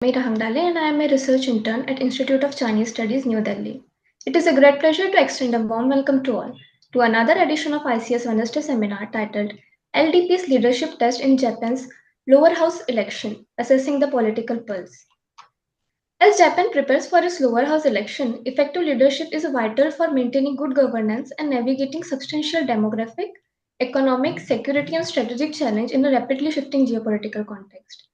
Meera Hamdale and I am a research intern at Institute of Chinese Studies, New Delhi. It is a great pleasure to extend a warm welcome to all to another edition of ICS Wednesday seminar titled LDP's Leadership Test in Japan's Lower House Election, Assessing the Political Pulse. As Japan prepares for its lower house election, effective leadership is vital for maintaining good governance and navigating substantial demographic, economic, security, and strategic challenge in a rapidly shifting geopolitical context.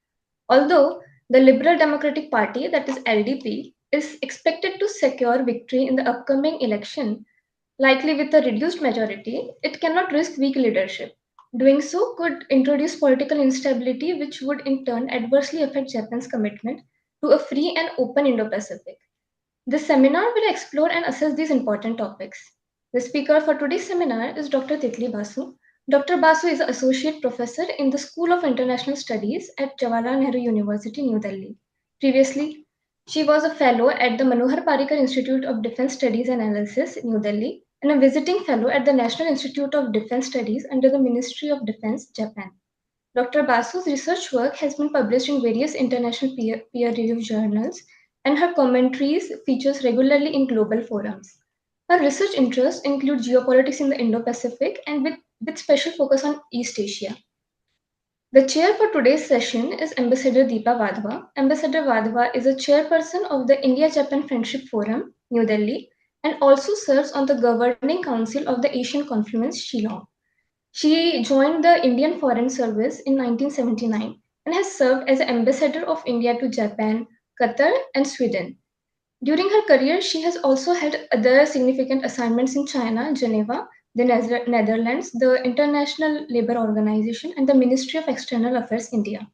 Although the Liberal Democratic Party, that is LDP, is expected to secure victory in the upcoming election, likely with a reduced majority, it cannot risk weak leadership. Doing so could introduce political instability, which would in turn adversely affect Japan's commitment to a free and open Indo Pacific. This seminar will explore and assess these important topics. The speaker for today's seminar is Dr. Titli Basu. Dr. Basu is an associate professor in the School of International Studies at Jawaharlal Nehru University, New Delhi. Previously, she was a fellow at the Manohar Parikkar Institute of Defense Studies and Analysis, New Delhi, and a visiting fellow at the National Institute of Defense Studies under the Ministry of Defense, Japan. Dr. Basu's research work has been published in various international peer-reviewed journals, and her commentaries features regularly in global forums. Her research interests include geopolitics in the Indo-Pacific and with special focus on East Asia. The chair for today's session is Ambassador Deepa Wadhwa. Ambassador Wadhwa is a chairperson of the India-Japan Friendship Forum, New Delhi, and also serves on the Governing Council of the Asian Confluence, Shillong. She joined the Indian Foreign Service in 1979 and has served as ambassador of India to Japan, Qatar, and Sweden. During her career, she has also had other significant assignments in China, Geneva, the Netherlands, the International Labour Organization, and the Ministry of External Affairs, India.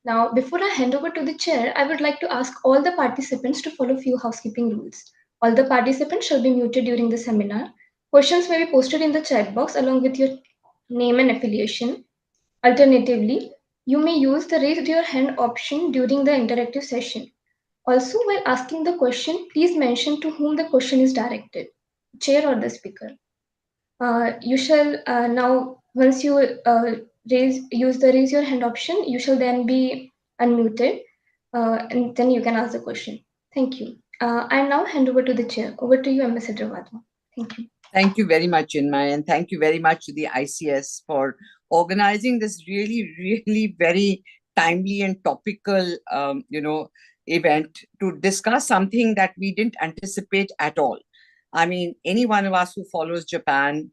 Now, before I hand over to the chair, I would like to ask all the participants to follow few housekeeping rules. All the participants shall be muted during the seminar. Questions may be posted in the chat box along with your name and affiliation. Alternatively, you may use the raise your hand option during the interactive session. Also, while asking the question, please mention to whom the question is directed, chair or the speaker. You shall now, once you use the raise your hand option, you shall then be unmuted and then you can ask the question. Thank you. I now hand over to the chair. Over to you, Ambassador Wadhwa. Thank you. Thank you very much, Chinmay, and thank you very much to the ICS for organizing this really very timely and topical, event to discuss something that we didn't anticipate at all. I mean, any one of us who follows Japan,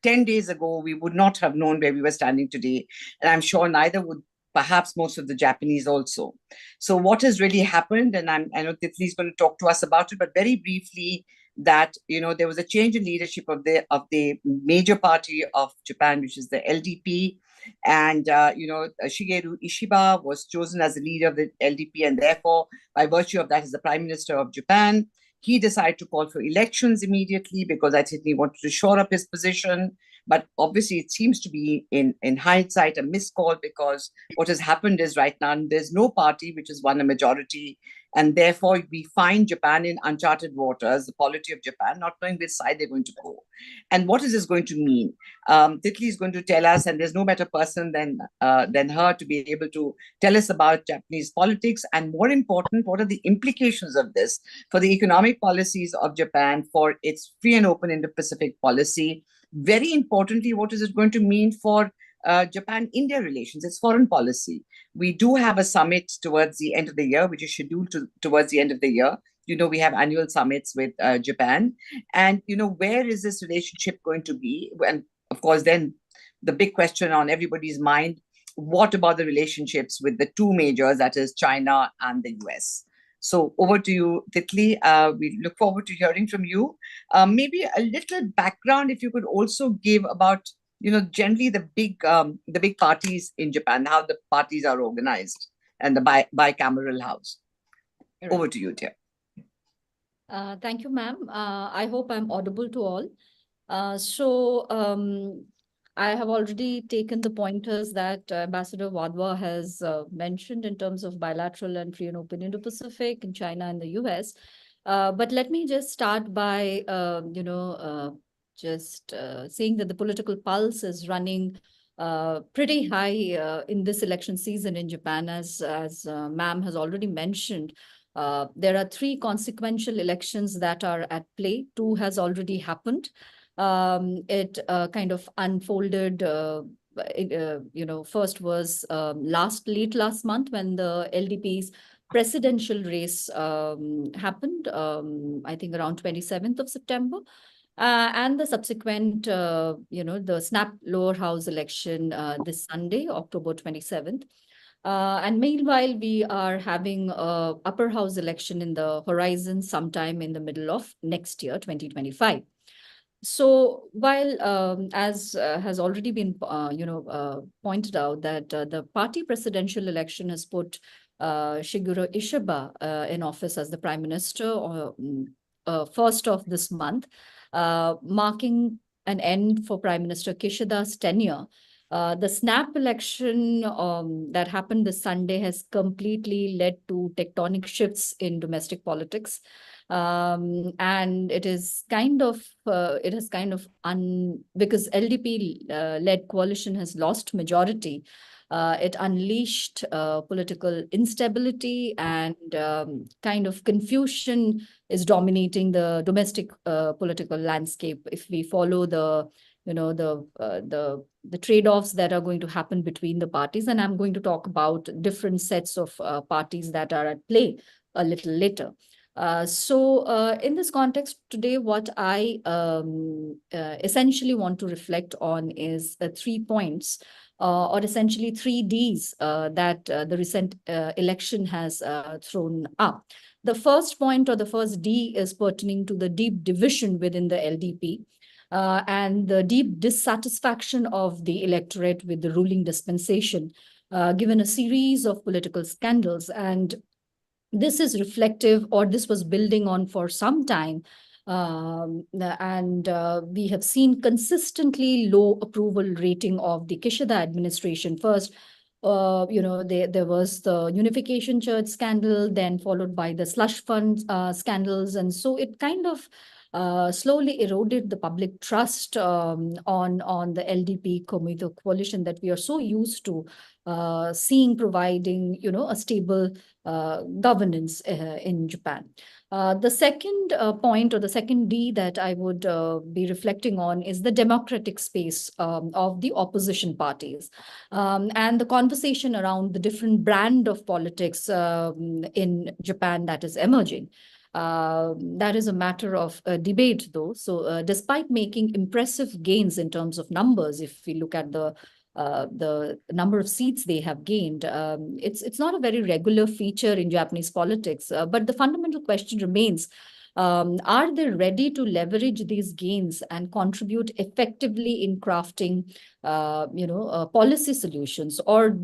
10 days ago, we would not have known where we were standing today. And I'm sure neither would perhaps most of the Japanese also. So what has really happened, and I know Titli is going to talk to us about it, but very briefly, that there was a change in leadership of the major party of Japan, which is the LDP, and Shigeru Ishiba was chosen as the leader of the LDP, and therefore, by virtue of that, is the Prime Minister of Japan. He decided to call for elections immediately because I think he wanted to shore up his position. But obviously, it seems to be, in hindsight, a miscall, because what has happened is right now there's no party which has won a majority. And therefore, we find Japan in uncharted waters, the polity of Japan, not knowing which side they're going to go. And what is this going to mean? Titli is going to tell us, and there's no better person than her to be able to tell us about Japanese politics. And more important, what are the implications of this for the economic policies of Japan, for its free and open Indo-Pacific policy? Very importantly, what is it going to mean for Japan-India relations, its foreign policy? We do have a summit towards the end of the year, which is scheduled towards the end of the year. We have annual summits with Japan. And, where is this relationship going to be? And of course, then the big question on everybody's mind, what about the relationships with the two majors, that is China and the US? So over to you, Titli. We look forward to hearing from you. Maybe a little background, if you could also give about, generally the big parties in Japan, how the parties are organized, and the bicameral house. Right. Over to you, dear. Thank you, ma'am. I hope I'm audible to all. I have already taken the pointers that Ambassador Wadhwa has mentioned in terms of bilateral and free and open Indo-Pacific in China and the US. But let me just start by, saying that the political pulse is running pretty high in this election season in Japan, as ma'am has already mentioned. There are three consequential elections that are at play. Two has already happened. It kind of unfolded. First was late last month when the LDP's presidential race happened. I think around 27th of September. And the subsequent, the snap lower house election this Sunday, October 27th. And meanwhile, we are having a upper house election in the horizon sometime in the middle of next year, 2025. So while, as has already been, pointed out, that the party presidential election has put Shigeru Ishiba in office as the prime minister first of this month, marking an end for Prime Minister Kishida's tenure. The snap election that happened this Sunday has completely led to tectonic shifts in domestic politics. And it is kind of because LDP led coalition has lost majority. It unleashed political instability, and kind of confusion is dominating the domestic political landscape. If we follow the trade-offs that are going to happen between the parties, and I'm going to talk about different sets of parties that are at play a little later. In this context today, what I essentially want to reflect on is 3 points, or essentially 3 Ds that the recent election has thrown up. The first point, or the first D, is pertaining to the deep division within the LDP. And the deep dissatisfaction of the electorate with the ruling dispensation, given a series of political scandals. And this is reflective, or this was building on for some time. We have seen consistently low approval rating of the Kishida administration. First, there was the Unification Church scandal, then followed by the slush fund scandals. And so it kind of slowly eroded the public trust on the LDP Komeito coalition that we are so used to seeing providing, a stable governance in Japan. The second point, or the second D, that I would be reflecting on is the democratic space of the opposition parties, and the conversation around the different brand of politics in Japan that is emerging. That is a matter of debate, though. So despite making impressive gains in terms of numbers, if we look at the number of seats they have gained, it's not a very regular feature in Japanese politics. But the fundamental question remains, are they ready to leverage these gains and contribute effectively in crafting, policy solutions, or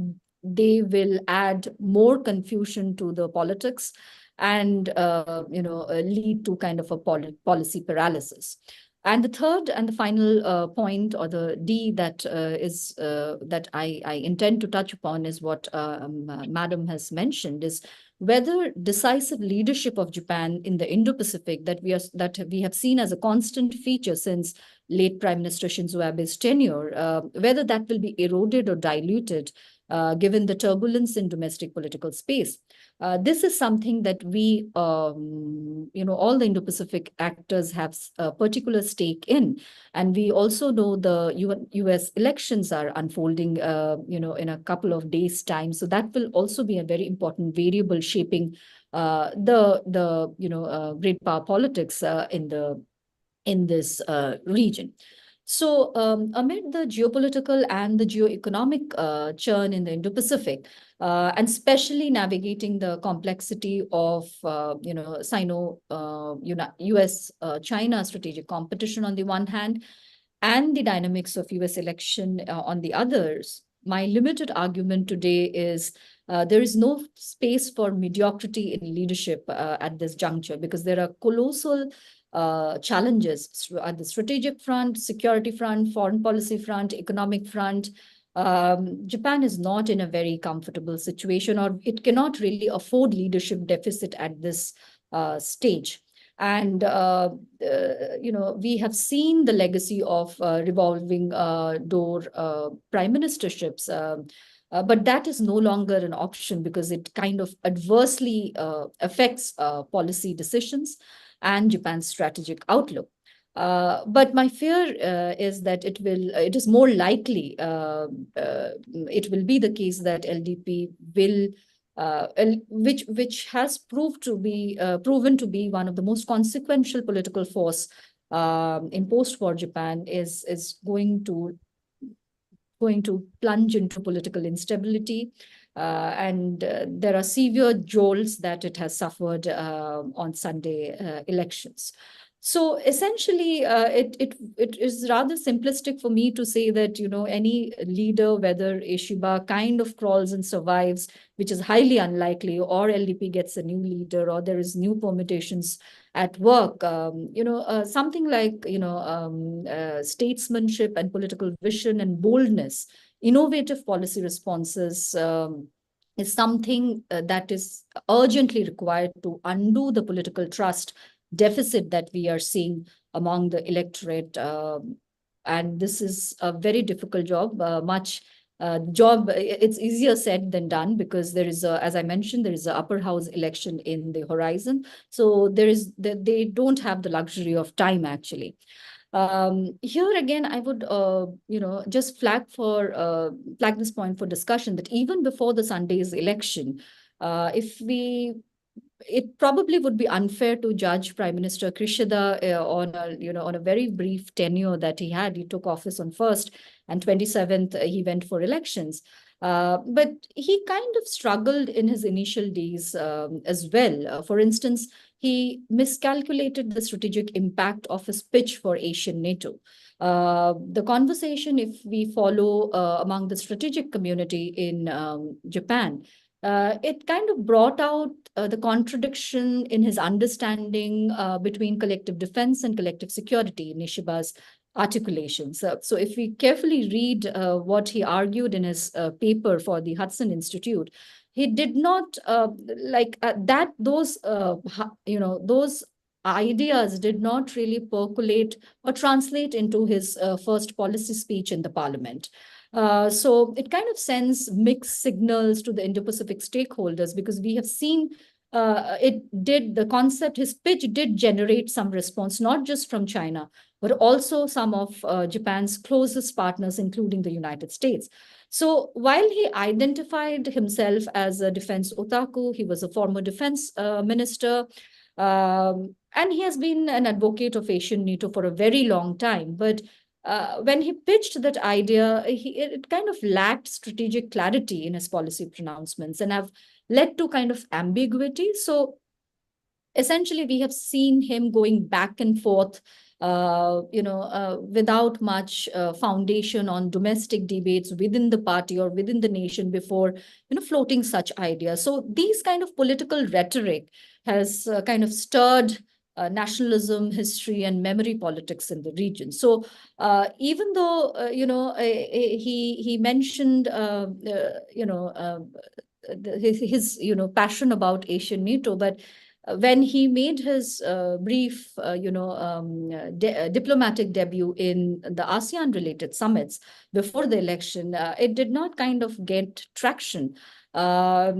they will add more confusion to the politics and lead to kind of a policy paralysis. And the third and the final point, or the D, that is that I intend to touch upon, is what Madam has mentioned, is whether decisive leadership of Japan in the Indo-Pacific that we have seen as a constant feature since late Prime Minister Shinzo Abe's tenure, whether that will be eroded or diluted given the turbulence in domestic political space. This is something that we, all the Indo-Pacific actors have a particular stake in. And we also know the US elections are unfolding, in a couple of days' time. So that will also be a very important variable shaping great power politics in this region. So amid the geopolitical and the geoeconomic churn in the Indo-Pacific, and especially navigating the complexity of, Sino-US-China strategic competition on the one hand, and the dynamics of US election on the others, my limited argument today is there is no space for mediocrity in leadership at this juncture, because there are colossal challenges at the strategic front, security front, foreign policy front, economic front. Japan is not in a very comfortable situation, or it cannot really afford leadership deficit at this stage. And, we have seen the legacy of revolving door prime ministerships. But that is no longer an option because it kind of adversely affects policy decisions and Japan's strategic outlook. But my fear is that it is more likely, it will be the case that LDP will, which has proven to be one of the most consequential political force in post-war Japan, is going to plunge into political instability. And there are severe jolts that it has suffered on Sunday elections. So essentially, it is rather simplistic for me to say that, any leader, whether Ishiba kind of crawls and survives, which is highly unlikely, or LDP gets a new leader, or there is new permutations at work, something like, statesmanship and political vision and boldness, innovative policy responses, is something that is urgently required to undo the political trust deficit that we are seeing among the electorate. And this is a very difficult job, it's easier said than done, because there is as I mentioned, there is an upper house election in the horizon. So they don't have the luxury of time, actually. Here again, I would, just flag this point for discussion, that even before the Sunday's election, it probably would be unfair to judge Prime Minister Krishida on a very brief tenure that he had. He took office on 1st, and 27th he went for elections. But he kind of struggled in his initial days as well. For instance, he miscalculated the strategic impact of his pitch for Asian NATO. The conversation, if we follow among the strategic community in Japan, it kind of brought out the contradiction in his understanding between collective defense and collective security in Ishiba's articulations. So if we carefully read what he argued in his paper for the Hudson Institute, he did not those ideas did not really percolate or translate into his first policy speech in the parliament. So it kind of sends mixed signals to the Indo-Pacific stakeholders, because we have seen his pitch did generate some response, not just from China, but also some of Japan's closest partners, including the United States. So while he identified himself as a defense otaku, he was a former defense minister, and he has been an advocate of Asian NATO for a very long time. But when he pitched that idea, it kind of lacked strategic clarity in his policy pronouncements and have led to kind of ambiguity. So essentially, we have seen him going back and forth, without much foundation on domestic debates within the party or within the nation before, floating such ideas. So these kind of political rhetoric has kind of stirred nationalism, history, and memory politics in the region. So even though he mentioned his passion about Asian NATO, but when he made his brief diplomatic debut in the ASEAN related summits before the election, it did not kind of get traction. There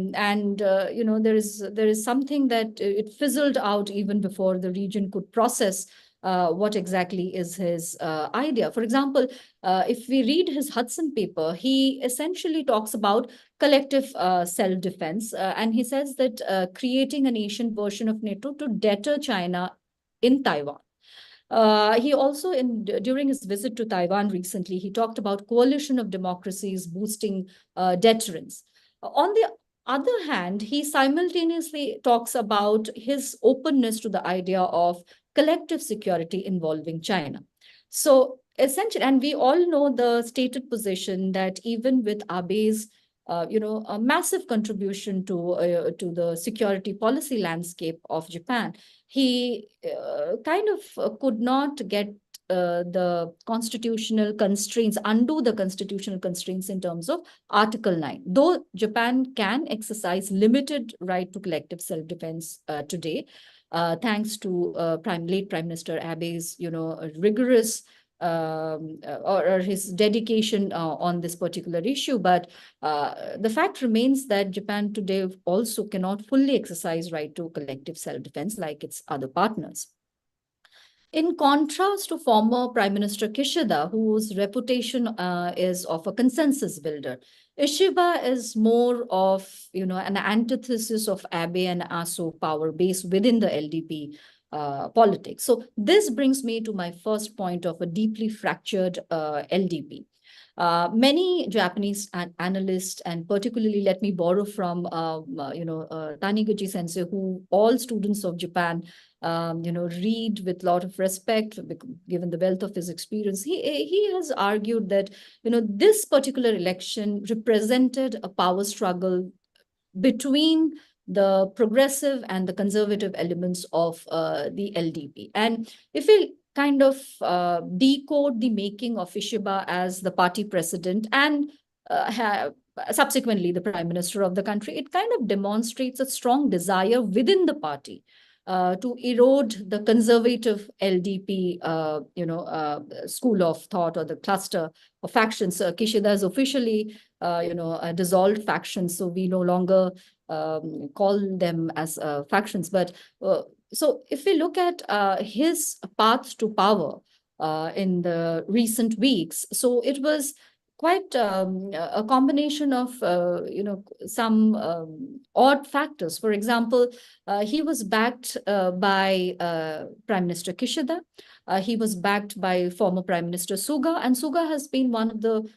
is something that it fizzled out even before the region could process what exactly is his idea. For example, if we read his Hudson paper, he essentially talks about collective self-defense, and he says that creating an Asian version of NATO to deter China in Taiwan. He also, during his visit to Taiwan recently, he talked about coalition of democracies boosting deterrence. On the other hand, he simultaneously talks about his openness to the idea of collective security involving China. So essentially, and we all know the stated position that even with Abe's a massive contribution to the security policy landscape of Japan, he kind of could not get the constitutional constraints, undo the constitutional constraints in terms of Article 9. Though Japan can exercise limited right to collective self-defense today, thanks to late Prime Minister Abe's, rigorous or his dedication on this particular issue. But the fact remains that Japan today also cannot fully exercise right to collective self-defense like its other partners. In contrast to former Prime Minister Kishida, whose reputation is of a consensus builder, Ishiba is more of, an antithesis of Abe and Aso power base within the LDP politics. So this brings me to my first point of a deeply fractured LDP. Many Japanese analysts, and particularly let me borrow from, Taniguchi Sensei, who all students of Japan, read with a lot of respect, given the wealth of his experience. He has argued that, this particular election represented a power struggle between the progressive and the conservative elements of the LDP. And if we kind of decode the making of Ishiba as the party president and subsequently the prime minister of the country, it kind of demonstrates a strong desire within the party to erode the conservative LDP, school of thought or the cluster of factions. Kishida has officially, dissolved factions, so we no longer call them as factions. But so if we look at his path to power in the recent weeks, so it was quite a combination of, some odd factors. For example, he was backed by Prime Minister Kishida. He was backed by former Prime Minister Suga, and Suga has been one of the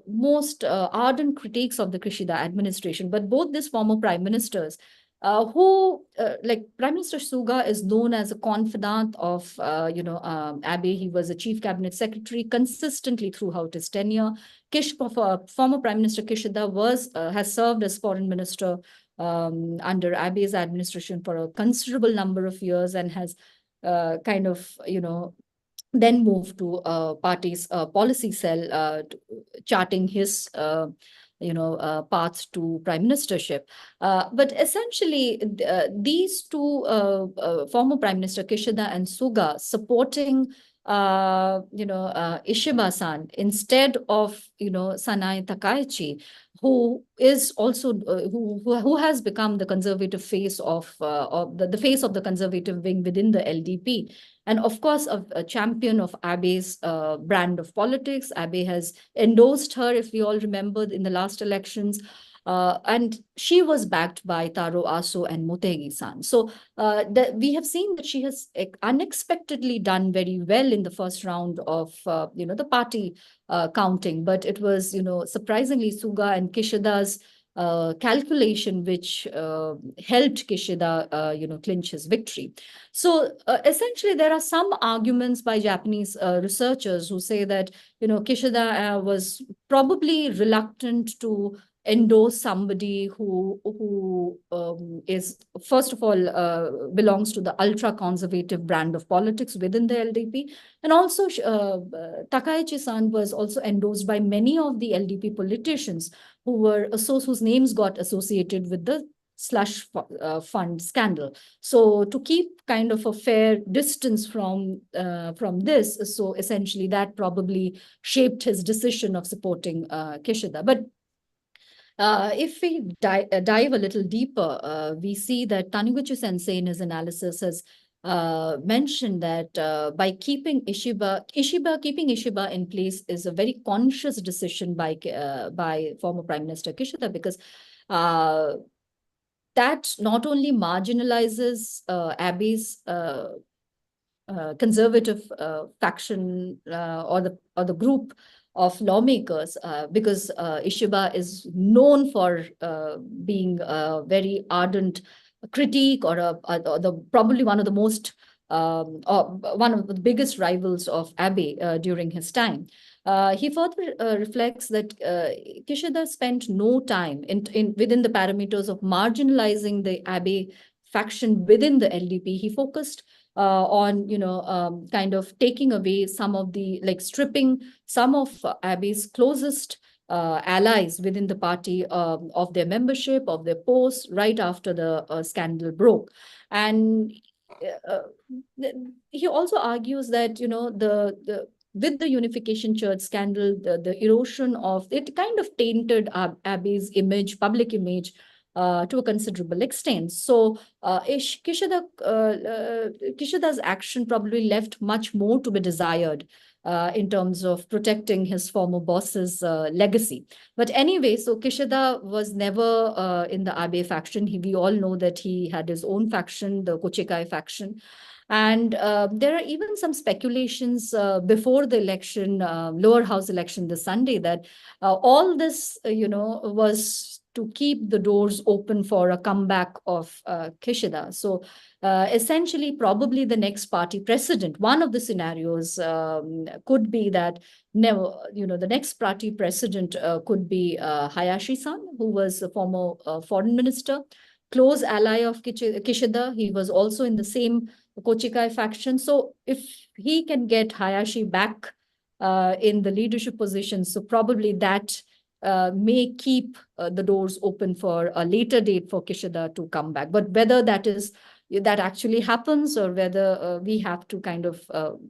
most ardent critiques of the Kishida administration. But both these former prime ministers, like Prime Minister Suga is known as a confidant of, Abe. He was a chief cabinet secretary consistently throughout his tenure. Former Prime Minister Kishida has served as foreign minister under Abe's administration for a considerable number of years and has kind of, then moved to party's policy cell, charting his path to prime ministership. But essentially, these two former Prime Minister Kishida and Suga supporting Ishiba-san instead of Sanae Takaichi, who is also who has become the conservative face of the face of the conservative wing within the LDP. And of course, a champion of Abe's brand of politics. Abe has endorsed her, if we all remember, in the last elections. And she was backed by Taro Aso and Motegi-san. So we have seen that she has unexpectedly done very well in the first round of, the party counting. But it was, surprisingly Suga and Kishida's calculation which helped Kishida, clinch his victory. So essentially, there are some arguments by Japanese researchers who say that, Kishida was probably reluctant to endorse somebody who is, first of all, belongs to the ultra-conservative brand of politics within the LDP. And also, Takaichi-san was also endorsed by many of the LDP politicians whose names got associated with the slush fund scandal. So to keep kind of a fair distance from this, so essentially that probably shaped his decision of supporting Kishida. But if we dive a little deeper, we see that Taniguchi Sensei in his analysis has mentioned that by keeping Ishiba in place is a very conscious decision by former Prime Minister Kishida, because that not only marginalizes Abe's conservative faction or the group of lawmakers, because Ishiba is known for being a very ardent critique or probably one of the most or one of the biggest rivals of Abe during his time. He further reflects that Kishida spent no time within the parameters of marginalizing the Abe faction within the LDP. He focused on, kind of taking away some of the, like stripping some of Abey's closest allies within the party of their membership, of their posts, right after the scandal broke. And uh, he also argues that, the with the Unification Church scandal, the erosion of it kind of tainted Abey's image, public image, to a considerable extent. So Kishada's action probably left much more to be desired in terms of protecting his former boss's legacy. But anyway, so Kishida was never in the Abe faction. We all know that he had his own faction, the Kochikai faction. And there are even some speculations before the election, lower house election this Sunday, that all this, was to keep the doors open for a comeback of Kishida. So essentially, probably the next party president, one of the scenarios could be that never, the next party president could be Hayashi-san, who was a former foreign minister, close ally of Kishida. He was also in the same Kochikai faction. So if he can get Hayashi back in the leadership position, so probably that may keep the doors open for a later date for Kishida to come back. But whether that actually happens, or whether we have to kind of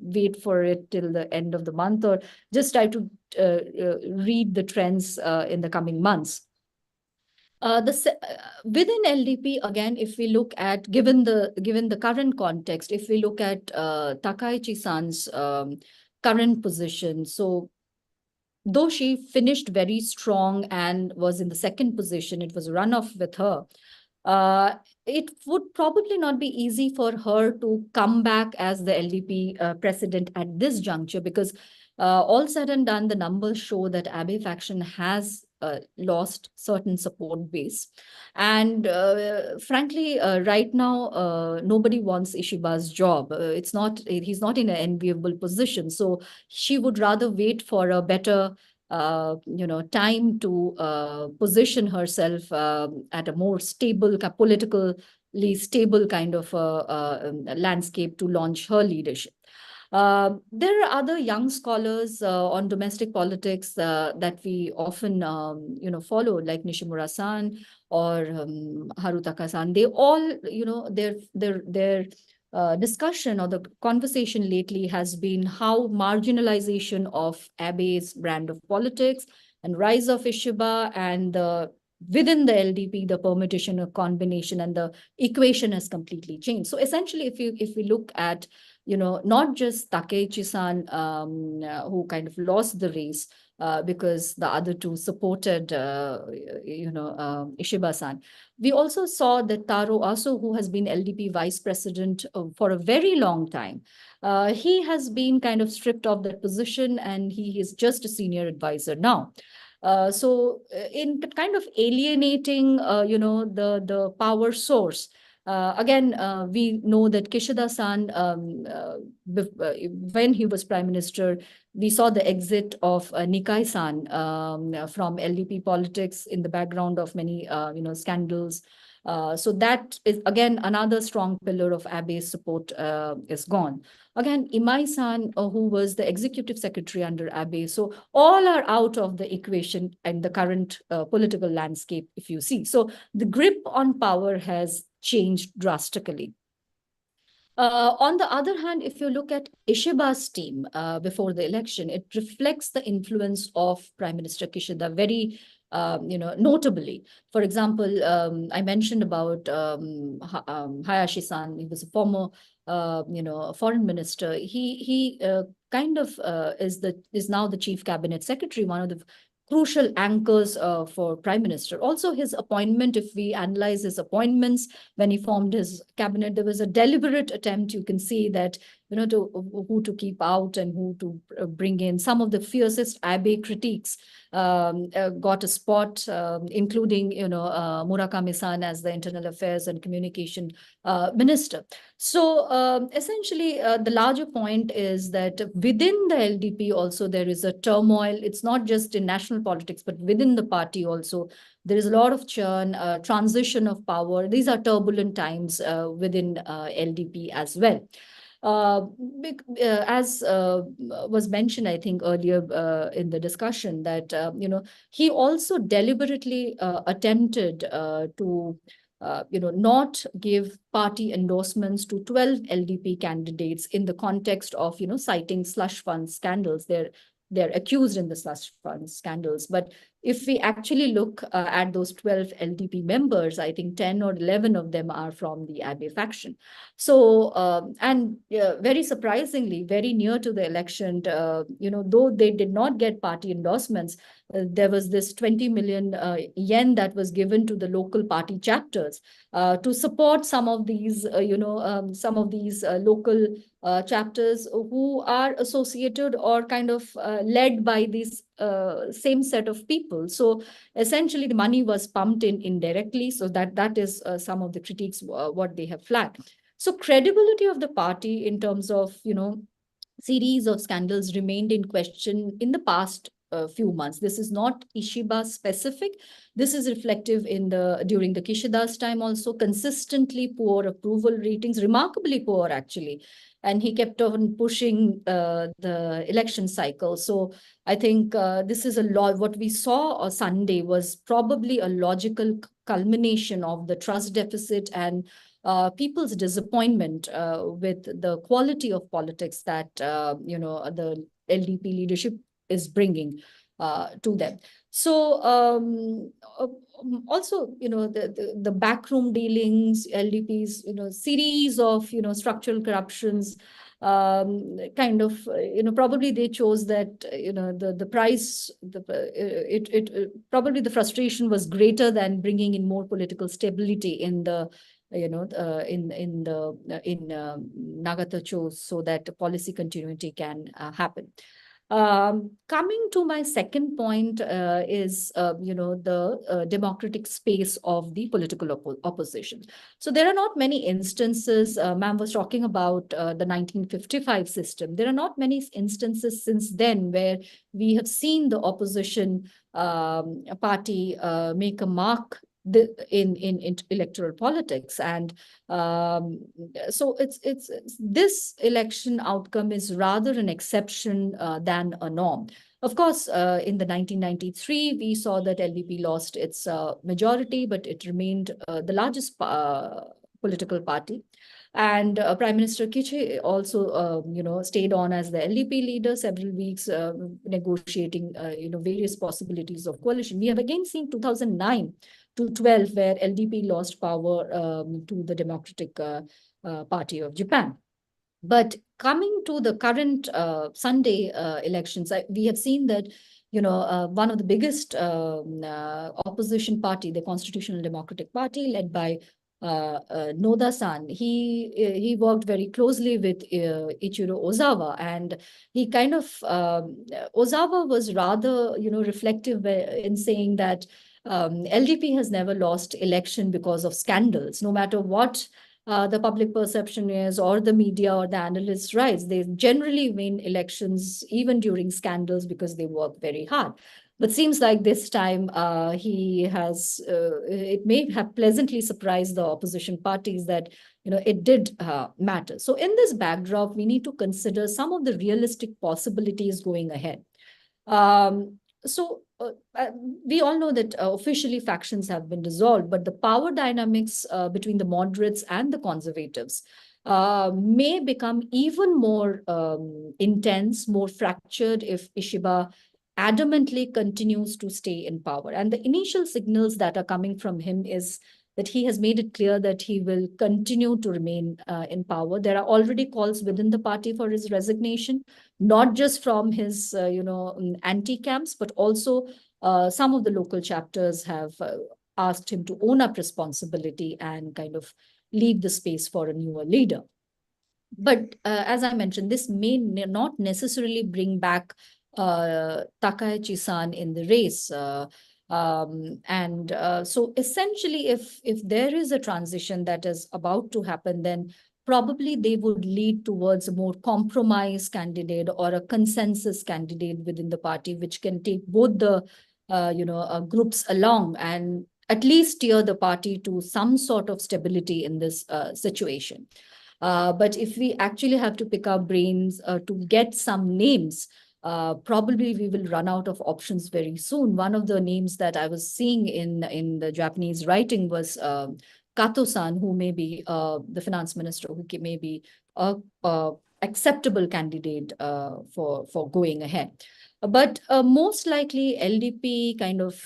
wait for it till the end of the month, or just try to read the trends in the coming months. Within LDP, again, if we look at, given the current context, if we look at Takaichi-san's current position, so though she finished very strong and was in the second position, it was a runoff with her. It would probably not be easy for her to come back as the LDP president at this juncture, because all said and done, the numbers show that Abe faction has lost certain support base. And frankly, right now, nobody wants Ishiba's job. He's not in an enviable position. So she would rather wait for a better time to position herself at a more stable, politically stable kind of landscape to launch her leadership. There are other young scholars on domestic politics that we often, follow, like Nishimura-san or Harutaka-san. They all, their discussion or the conversation lately has been how marginalization of Abe's brand of politics and rise of Ishiba and within the LDP, the permutation or combination and the equation has completely changed. So essentially, if we look at, not just Takeichi-san, who kind of lost the race because the other two supported, Ishiba-san. We also saw that Taro Aso, who has been LDP vice president for a very long time, he has been kind of stripped of that position, and he is just a senior advisor now. So in kind of alienating, the power source, again, we know that Kishida-san, when he was prime minister, we saw the exit of Nikai-san from LDP politics in the background of many, scandals. So that is, again, another strong pillar of Abe's support is gone. Again, Imai-san, who was the executive secretary under Abe. So all are out of the equation and the current political landscape, if you see. So the grip on power has changed drastically. On the other hand, if you look at Ishiba's team before the election, it reflects the influence of Prime Minister Kishida very notably. For example, I mentioned about Hayashi-san. He was a former, foreign minister. He kind of is now the chief cabinet secretary, one of the crucial anchors for prime minister. Also, his appointment, if we analyze his appointments when he formed his cabinet, there was a deliberate attempt. You can see that, who to keep out and who to bring in. Some of the fiercest Abe critiques got a spot, including, Murakami-san as the Internal Affairs and Communication Minister. So essentially, the larger point is that within the LDP also there is a turmoil. It's not just in national politics, but within the party also. There is a lot of churn, transition of power. These are turbulent times within LDP as well. Uh, as was mentioned, I think earlier in the discussion, that he also deliberately attempted to not give party endorsements to 12 LDP candidates in the context of citing slush fund scandals. They're accused in the slush fund scandals, but if we actually look at those 12 LDP members, I think 10 or 11 of them are from the Abe faction. So, and very surprisingly, very near to the election, though they did not get party endorsements, there was this 20 million yen that was given to the local party chapters to support some of these, local chapters who are associated or kind of led by these same set of people. So essentially, the money was pumped in indirectly. So that is some of the critiques what they have flagged. So credibility of the party in terms of series of scandals remained in question in the past few months. This is not Ishiba specific. This is reflective during the Kishida's time also. Consistently poor approval ratings, remarkably poor actually. And he kept on pushing the election cycle. So I think this is a lot. What we saw on Sunday was probably a logical culmination of the trust deficit and people's disappointment with the quality of politics that the LDP leadership is bringing to them. So also, the backroom dealings, LDP's, series of, structural corruptions, kind of, probably they chose that, the price, probably the frustration was greater than bringing in more political stability in the Nagatacho, so that policy continuity can happen. Coming to my second point is, the democratic space of the political opposition. So there are not many instances, ma'am was talking about the 1955 system. There are not many instances since then where we have seen the opposition party make a mark in electoral politics. And so it's this election outcome is rather an exception than a norm. Of course, in the 1993, we saw that LDP lost its majority, but it remained the largest political party. And Prime Minister Kiche also, stayed on as the LDP leader several weeks, negotiating, various possibilities of coalition. We have again seen 2009 to 12, where LDP lost power to the Democratic Party of Japan. But coming to the current Sunday elections, we have seen that one of the biggest opposition party, the Constitutional Democratic Party, led by Noda-san, he worked very closely with Ichiro Ozawa, and he kind of Ozawa was rather reflective in saying that LDP has never lost election because of scandals, no matter what the public perception is, or the media or the analysts writes. They generally win elections even during scandals because they work very hard. But seems like this time he has, it may have pleasantly surprised the opposition parties that, it did matter. So in this backdrop, we need to consider some of the realistic possibilities going ahead. So we all know that officially factions have been dissolved, but the power dynamics between the moderates and the conservatives may become even more intense, more fractured if Ishiba adamantly continues to stay in power. And the initial signals that are coming from him is that he has made it clear that he will continue to remain in power. There are already calls within the party for his resignation, not just from his, anti-camps, but also some of the local chapters have asked him to own up responsibility and kind of leave the space for a newer leader. But as I mentioned, this may not necessarily bring back Takaichi-san in the race. So essentially, if there is a transition that is about to happen, then probably they would lead towards a more compromise candidate or a consensus candidate within the party, which can take both the groups along and at least steer the party to some sort of stability in this situation. But if we actually have to pick our brains to get some names, probably we will run out of options very soon. One of the names that I was seeing in the Japanese writing was Kato-san, who may be the finance minister, who may be a acceptable candidate for going ahead. But most likely LDP kind of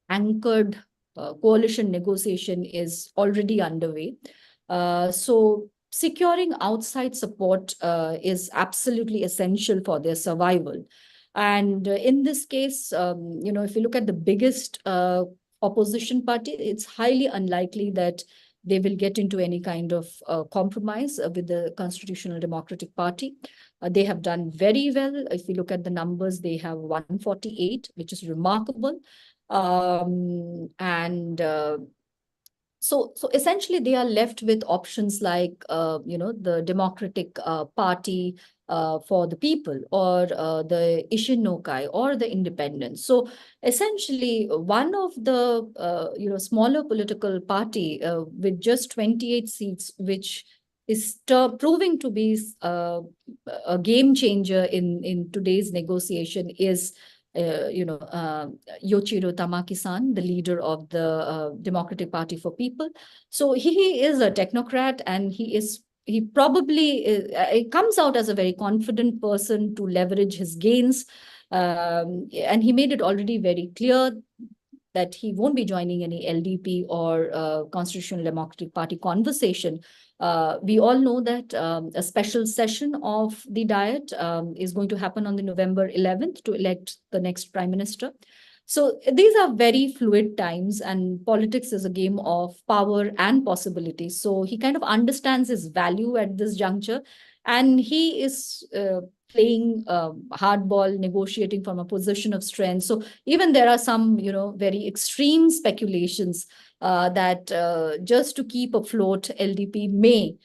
anchored coalition negotiation is already underway. So securing outside support is absolutely essential for their survival. And in this case, if you look at the biggest opposition party, it's highly unlikely that they will get into any kind of compromise with the Constitutional Democratic Party. They have done very well. If you look at the numbers, they have 148, which is remarkable. So essentially, they are left with options like, the Democratic Party for the People, or the Ishinokai, or the Independents. So essentially, one of the smaller political party with just 28 seats, which is proving to be a game changer in today's negotiation, is Yoshiro Tamaki-san, the leader of the Democratic Party for People. So he is a technocrat, and he probably comes out as a very confident person to leverage his gains. And he made it already very clear that he won't be joining any LDP or Constitutional Democratic Party conversation. We all know that a special session of the Diet is going to happen on the November 11th to elect the next Prime Minister. So these are very fluid times, and politics is a game of power and possibility. So he kind of understands his value at this juncture, and he is playing hardball, negotiating from a position of strength. So even there are some, very extreme speculations that just to keep afloat, LDP may,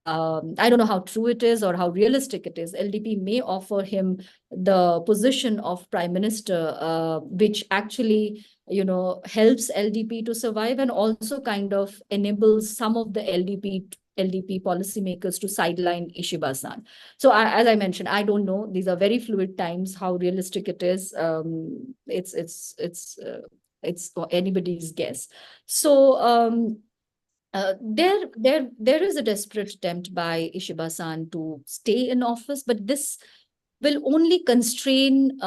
I don't know how true it is or how realistic it is, LDP may offer him the position of Prime Minister, which actually, helps LDP to survive, and also kind of enables some of the LDP policymakers to sideline Ishiba-san. So as I mentioned, I don't know. These are very fluid times. How realistic it is, it's anybody's guess. So there is a desperate attempt by Ishiba-san to stay in office, but this will only constrain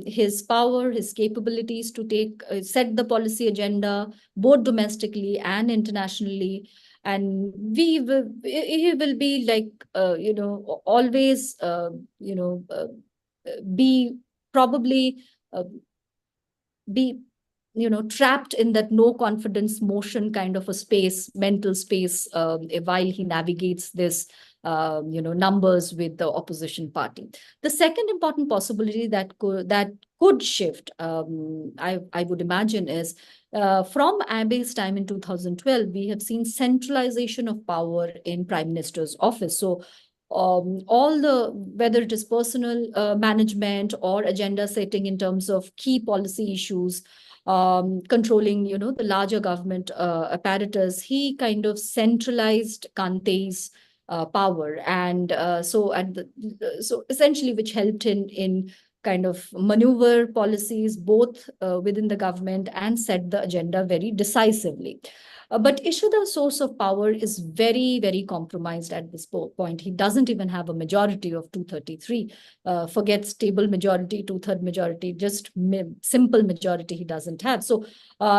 his power, his capabilities to set the policy agenda, both domestically and internationally. And he will be like, always, be probably be trapped in that no confidence motion kind of a space, mental space, while he navigates this numbers with the opposition party. The second important possibility that could shift, I would imagine, is from Abe's time in 2012, we have seen centralization of power in Prime Minister's office. So all the, whether it is personal management or agenda setting in terms of key policy issues, controlling, the larger government apparatus, he kind of centralized Kante's power, and so essentially, which helped in kind of maneuver policies both within the government and set the agenda very decisively. But Ishida's source of power is very, very compromised at this point. He doesn't even have a majority of 233. Forget stable majority, two-third majority, just simple majority he doesn't have. So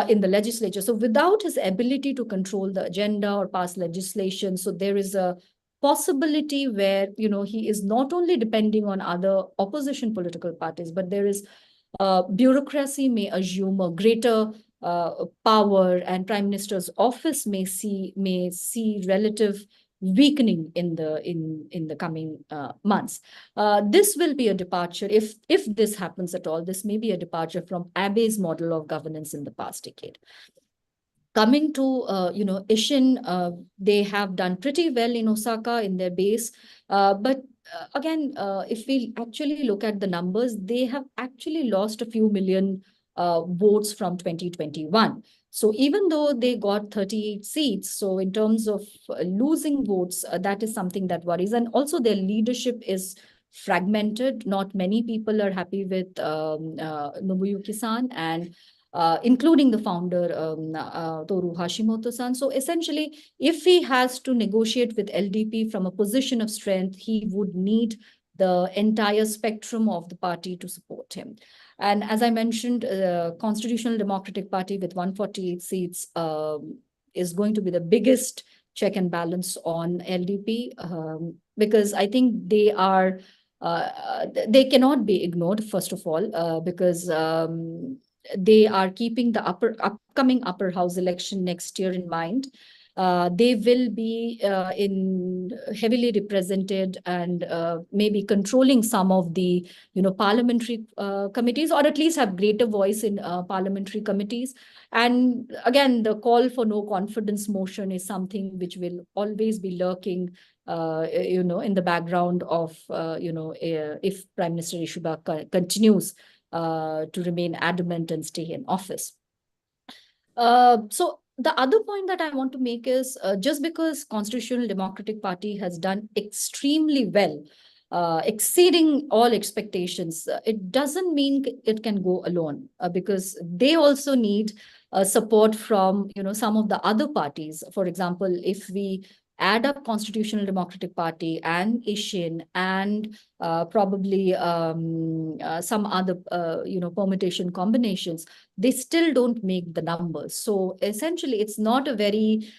in the legislature, so without his ability to control the agenda or pass legislation, so there is a possibility where, he is not only depending on other opposition political parties, but there is bureaucracy may assume a greater power, and Prime Minister's office may see relative weakening in the coming months. This will be a departure, if this happens at all. This may be a departure from Abe's model of governance in the past decade. Coming to Ishin, they have done pretty well in Osaka in their base, but again, if we actually look at the numbers, they have actually lost a few million votes from 2021. So even though they got 38 seats, so in terms of losing votes, that is something that worries. And also their leadership is fragmented. Not many people are happy with Nobuyuki-san, and including the founder, Toru Hashimoto-san. So essentially, if he has to negotiate with LDP from a position of strength, he would need the entire spectrum of the party to support him. And as I mentioned, Constitutional Democratic Party with 148 seats is going to be the biggest check and balance on LDP, because I think they are, they cannot be ignored, first of all, because they are keeping the upcoming upper house election next year in mind. They will be heavily represented, and maybe controlling some of the parliamentary committees, or at least have greater voice in parliamentary committees. And again, the call for no confidence motion is something which will always be lurking in the background of if Prime Minister Ishiba continues to remain adamant and stay in office. So the other point that I want to make is, just because Constitutional Democratic Party has done extremely well, exceeding all expectations, it doesn't mean it can go alone, because they also need support from some of the other parties. For example, if we add up Constitutional Democratic Party and Ishin and probably some other permutation combinations, they still don't make the numbers. So essentially, it's not a very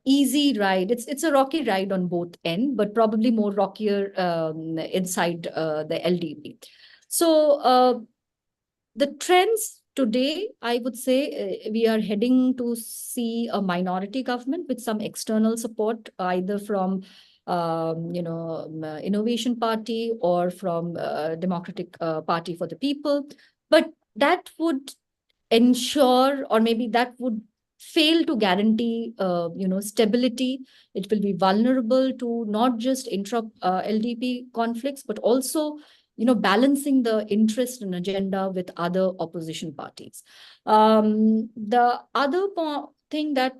easy ride. It's a rocky ride on both ends, but probably more rockier inside the LDP. So the trends today, I would say, we are heading to see a minority government with some external support, either from Innovation Party or from Democratic Party for the People. But that would ensure, or maybe that would fail to guarantee stability. It will be vulnerable to not just intra LDP conflicts, but also balancing the interest and agenda with other opposition parties. The other thing that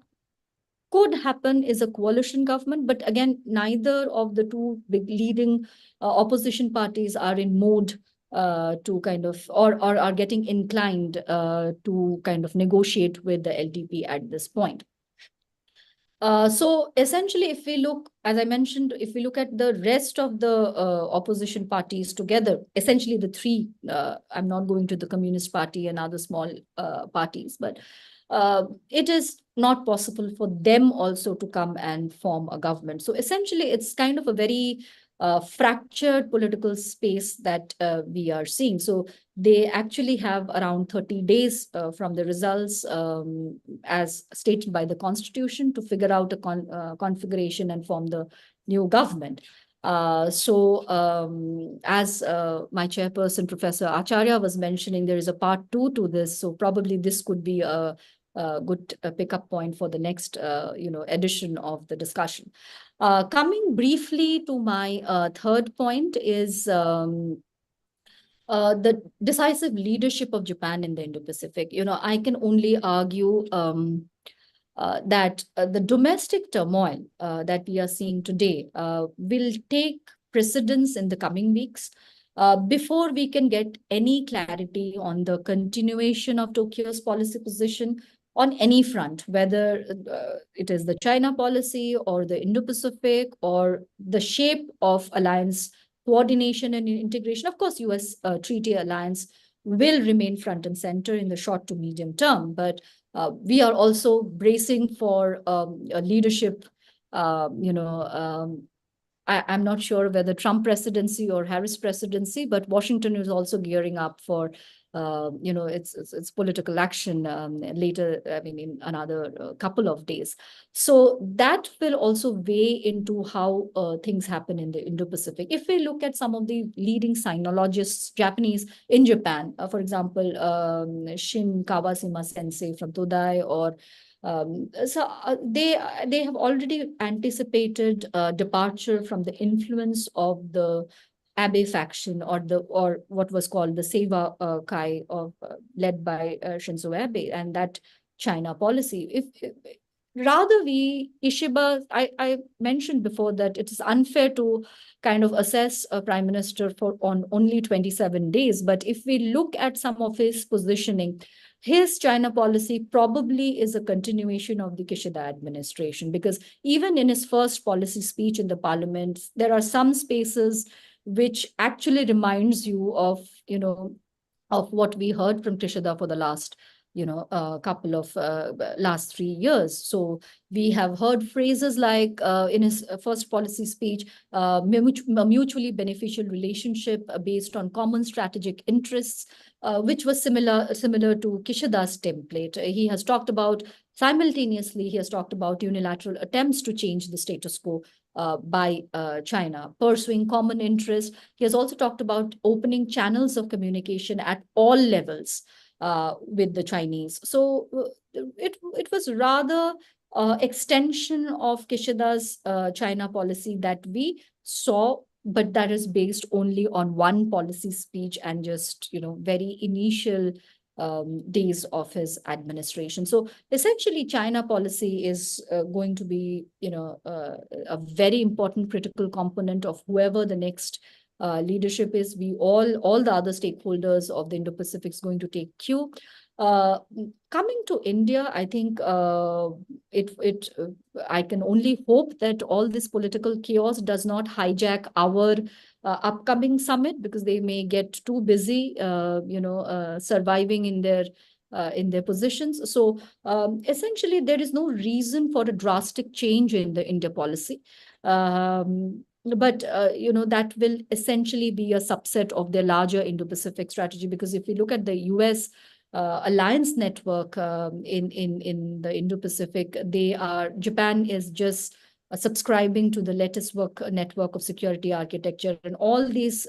could happen is a coalition government, but again, neither of the two big leading opposition parties are in mode to kind of, or are getting inclined to kind of negotiate with the LDP at this point. So essentially, if we look, as I mentioned, if we look at the rest of the opposition parties together, essentially the three, I'm not going to the Communist Party and other small parties, but it is not possible for them also to come and form a government. So essentially, it's kind of a very fractured political space that we are seeing. So they actually have around 30 days from the results, as stated by the Constitution, to figure out a configuration and form the new government. As my chairperson, Professor Acharya, was mentioning, there is a part 2 to this. So probably this could be a good pickup point for the next edition of the discussion. Coming briefly to my third point is the decisive leadership of Japan in the Indo-Pacific. I can only argue that the domestic turmoil that we are seeing today will take precedence in the coming weeks before we can get any clarity on the continuation of Tokyo's policy position on any front, whether it is the China policy or the Indo-Pacific or the shape of alliance coordination and integration. Of course, US treaty alliance will remain front and center in the short to medium term, but we are also bracing for a leadership, I'm not sure whether Trump presidency or Harris presidency, but Washington is also gearing up for its political action later, I mean, in another couple of days. So that will also weigh into how things happen in the Indo-Pacific. If we look at some of the leading sinologists, Japanese in Japan, for example, Shin Kawashima Sensei from Todai, or they have already anticipated departure from the influence of the Abe faction, or what was called the Seiwa Kai of led by Shinzo Abe, and that China policy. If rather we Ishiba, I mentioned before that it is unfair to kind of assess a prime minister for on only 27 days. But if we look at some of his positioning, his China policy probably is a continuation of the Kishida administration, because even in his first policy speech in the parliament, there are some spaces which actually reminds you of, of what we heard from Kishida for the last, couple of last 3 years. So we have heard phrases like in his first policy speech, mutually beneficial relationship based on common strategic interests, which was similar to Kishida's template. He has talked about simultaneously, he has talked about unilateral attempts to change the status quo by China, pursuing common interests. He has also talked about opening channels of communication at all levels with the Chinese. So it was rather extension of Kishida's China policy that we saw, but that is based only on one policy speech and just, very initial days of his administration. So essentially, China policy is going to be, a very important critical component of whoever the next leadership is. We all the other stakeholders of the Indo-Pacific is going to take cue. Coming to India, I think I can only hope that all this political chaos does not hijack our upcoming summit, because they may get too busy, surviving in their positions. So essentially, there is no reason for a drastic change in the India policy. But that will essentially be a subset of their larger Indo-Pacific strategy, because if we look at the US alliance network in the Indo-Pacific, Japan is just subscribing to the latest network of security architecture, and all these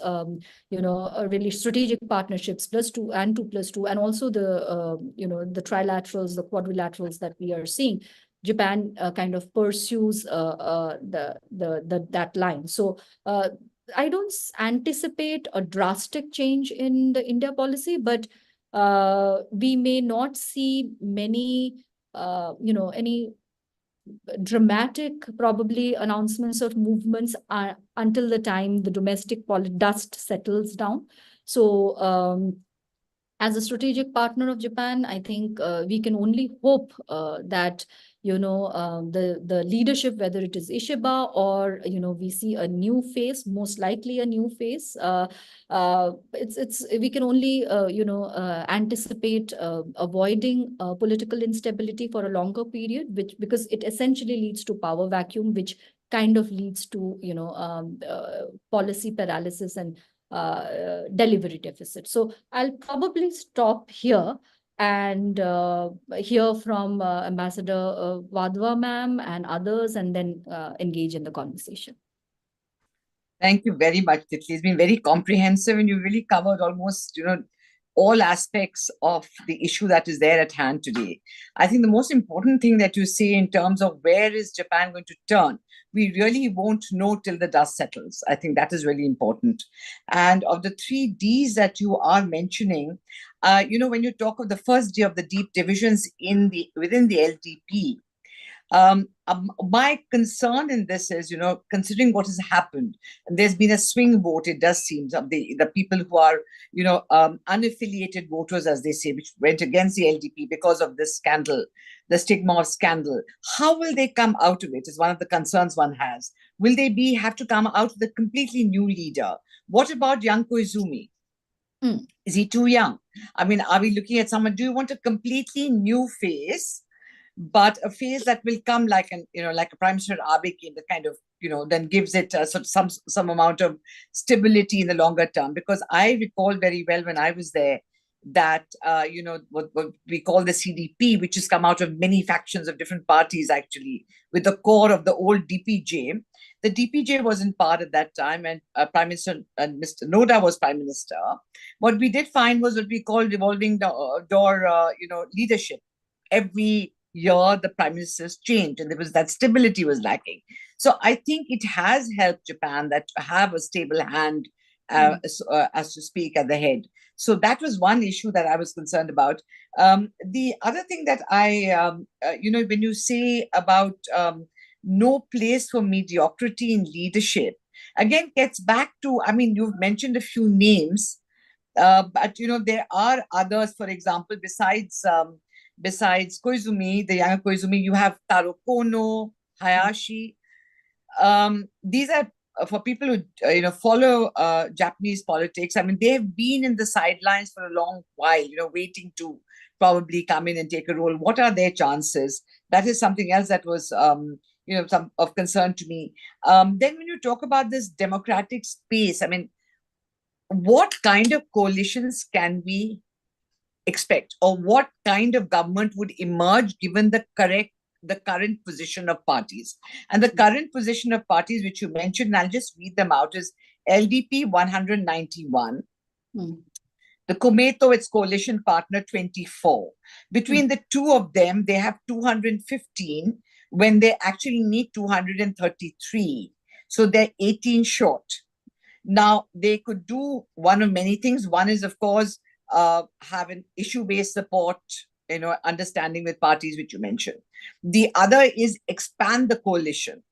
really strategic partnerships, +2 and 2+2, and also the trilaterals, the quadrilaterals that we are seeing. Japan kind of pursues that line. So I don't anticipate a drastic change in the India policy, but we may not see many, any dramatic probably announcements of movements until the time the domestic dust settles down. So as a strategic partner of Japan, I think we can only hope that the leadership, whether it is Ishiba or we see a new face, most likely a new face. We can only anticipate avoiding political instability for a longer period, because it essentially leads to power vacuum, which kind of leads to policy paralysis and delivery deficit. So I'll probably stop here and hear from Ambassador Wadhwa ma'am and others, and then engage in the conversation. Thank you very much, Titli. It's been very comprehensive, and you really covered almost, all aspects of the issue that is there at hand today. I think the most important thing that you say in terms of where is Japan going to turn, we really won't know till the dust settles. I think that is really important. And of the 3 Ds that you are mentioning, when you talk of the first D of the deep divisions within the LDP, my concern in this is, considering what has happened, and there's been a swing vote, it does seem, of the people who are, unaffiliated voters, as they say, which went against the LDP because of this scandal, the stigma of scandal. How will they come out of it is one of the concerns one has. Will they have to come out with a completely new leader? What about young Koizumi? Is he too young? I mean, are we looking at someone, do you want a completely new face, but a phase that will come like a Prime Minister Abe came, that kind of, then gives it some amount of stability in the longer term? Because I recall very well when I was there, that, what we call the CDP, which has come out of many factions of different parties, actually, with the core of the old DPJ. The DPJ wasn't part at that time, and Prime Minister Mr. Noda was Prime Minister. What we did find was what we call revolving door, leadership. Every year, the Prime Ministers changed, and there was that stability was lacking. So I think it has helped Japan that to have a stable hand, as to speak, at the head. So that was one issue that I was concerned about. The other thing that when you say about no place for mediocrity in leadership, again, gets back to, I mean, you've mentioned a few names, but, there are others, for example, besides Koizumi, the younger Koizumi, you have Taro Kono, Hayashi. These are for people who follow Japanese politics. I mean, they've been in the sidelines for a long while, waiting to probably come in and take a role. What are their chances? That is something else that was some of concern to me. Then when you talk about this democratic space, I mean, what kind of coalitions can we expect, or what kind of government would emerge given the current position of parties? And the current position of parties, which you mentioned, and I'll just read them out, is LDP 191, the Komeito, its coalition partner, 24. Between the two of them, they have 215 when they actually need 233. So they're 18 short. Now, they could do one of many things. One is, of course, have an issue-based support, understanding with parties, which you mentioned. The other is expand the coalition.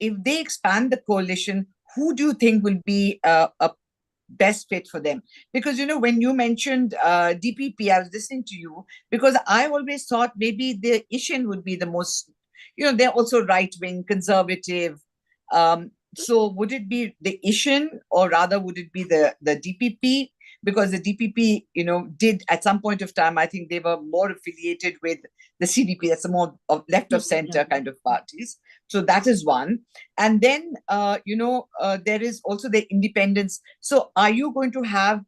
If they expand the coalition, who do you think will be a best fit for them? Because, when you mentioned DPP, I was listening to you, because I always thought maybe the Ishin would be the most, they're also right-wing, conservative. So would it be the Ishin, or rather would it be the DPP? Because the DPP, did at some point of time, I think they were more affiliated with the CDP. That's a more left of center kind of parties. So that is one. And then, there is also the independence. So are you going to have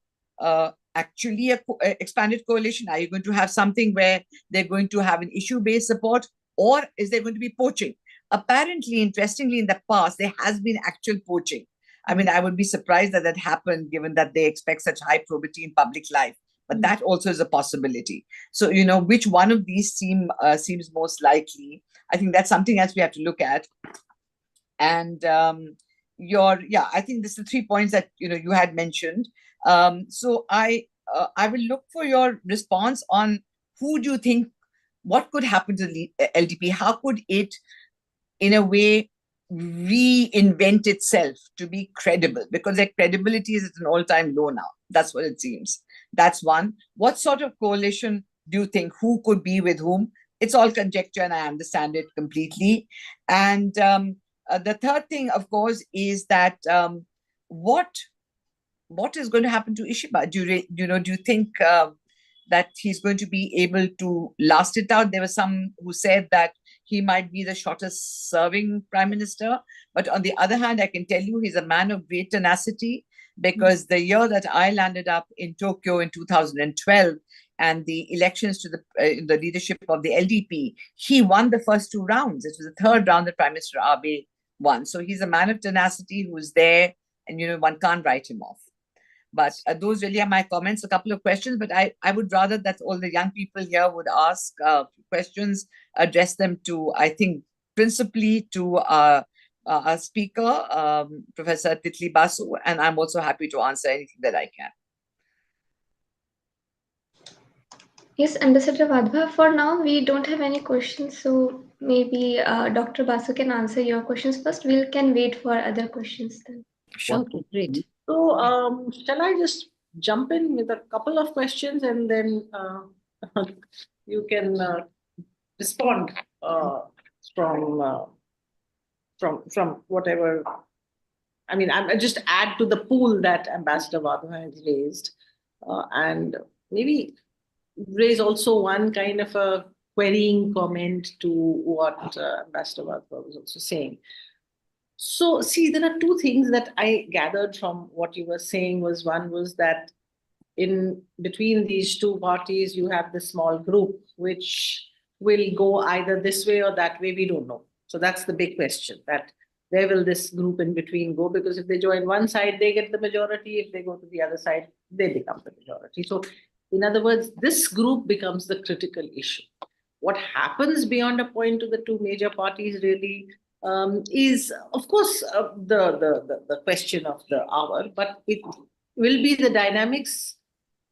actually a expanded coalition? Are you going to have something where they're going to have an issue-based support, or is there going to be poaching? Apparently, interestingly, in the past, there has been actual poaching. I mean, I would be surprised that happened, given that they expect such high probity in public life. But that also is a possibility. So, which one of these seems most likely? I think that's something else we have to look at. And I think this is the 3 points that you had mentioned. So I will look for your response on who do you think, what could happen to the LDP? How could it, in a way, reinvent itself to be credible? Because their credibility is at an all-time low now. That's what it seems. That's one. What sort of coalition do you think? Who could be with whom? It's all conjecture, and I understand it completely. And the third thing, of course, is that what is going to happen to Ishiba? Do you think that he's going to be able to last it out? There were some who said that he might be the shortest serving prime minister. But on the other hand, I can tell you he's a man of great tenacity, because the year that I landed up in Tokyo in 2012 and the elections to the leadership of the LDP, he won the first 2 rounds. It was the third round that Prime Minister Abe won. So he's a man of tenacity who's there, and one can't write him off. But those really are my comments. A couple of questions, but I would rather that all the young people here would ask questions, address them to, I think, principally to our speaker, Professor Titli Basu, and I'm also happy to answer anything that I can. Yes, Ambassador Wadhwa, for now we don't have any questions, so maybe Dr. Basu can answer your questions first. We can wait for other questions then. Sure. Okay, great. So, shall I just jump in with a couple of questions, and then you can respond from whatever. I mean, I just add to the pool that Ambassador Wadhwa has raised, and maybe raise also one kind of a querying comment to what Ambassador Wadhwa was also saying. So, see, there are 2 things that I gathered from what you were saying. One was that in between these two parties, you have the small group, which will go either this way or that way, we don't know. So that's the big question, that where will this group in between go? Because if they join one side, they get the majority. If they go to the other side, they become the majority. So in other words, this group becomes the critical issue. What happens beyond a point to the two major parties really is, of course, the question of the hour, but it will be the dynamics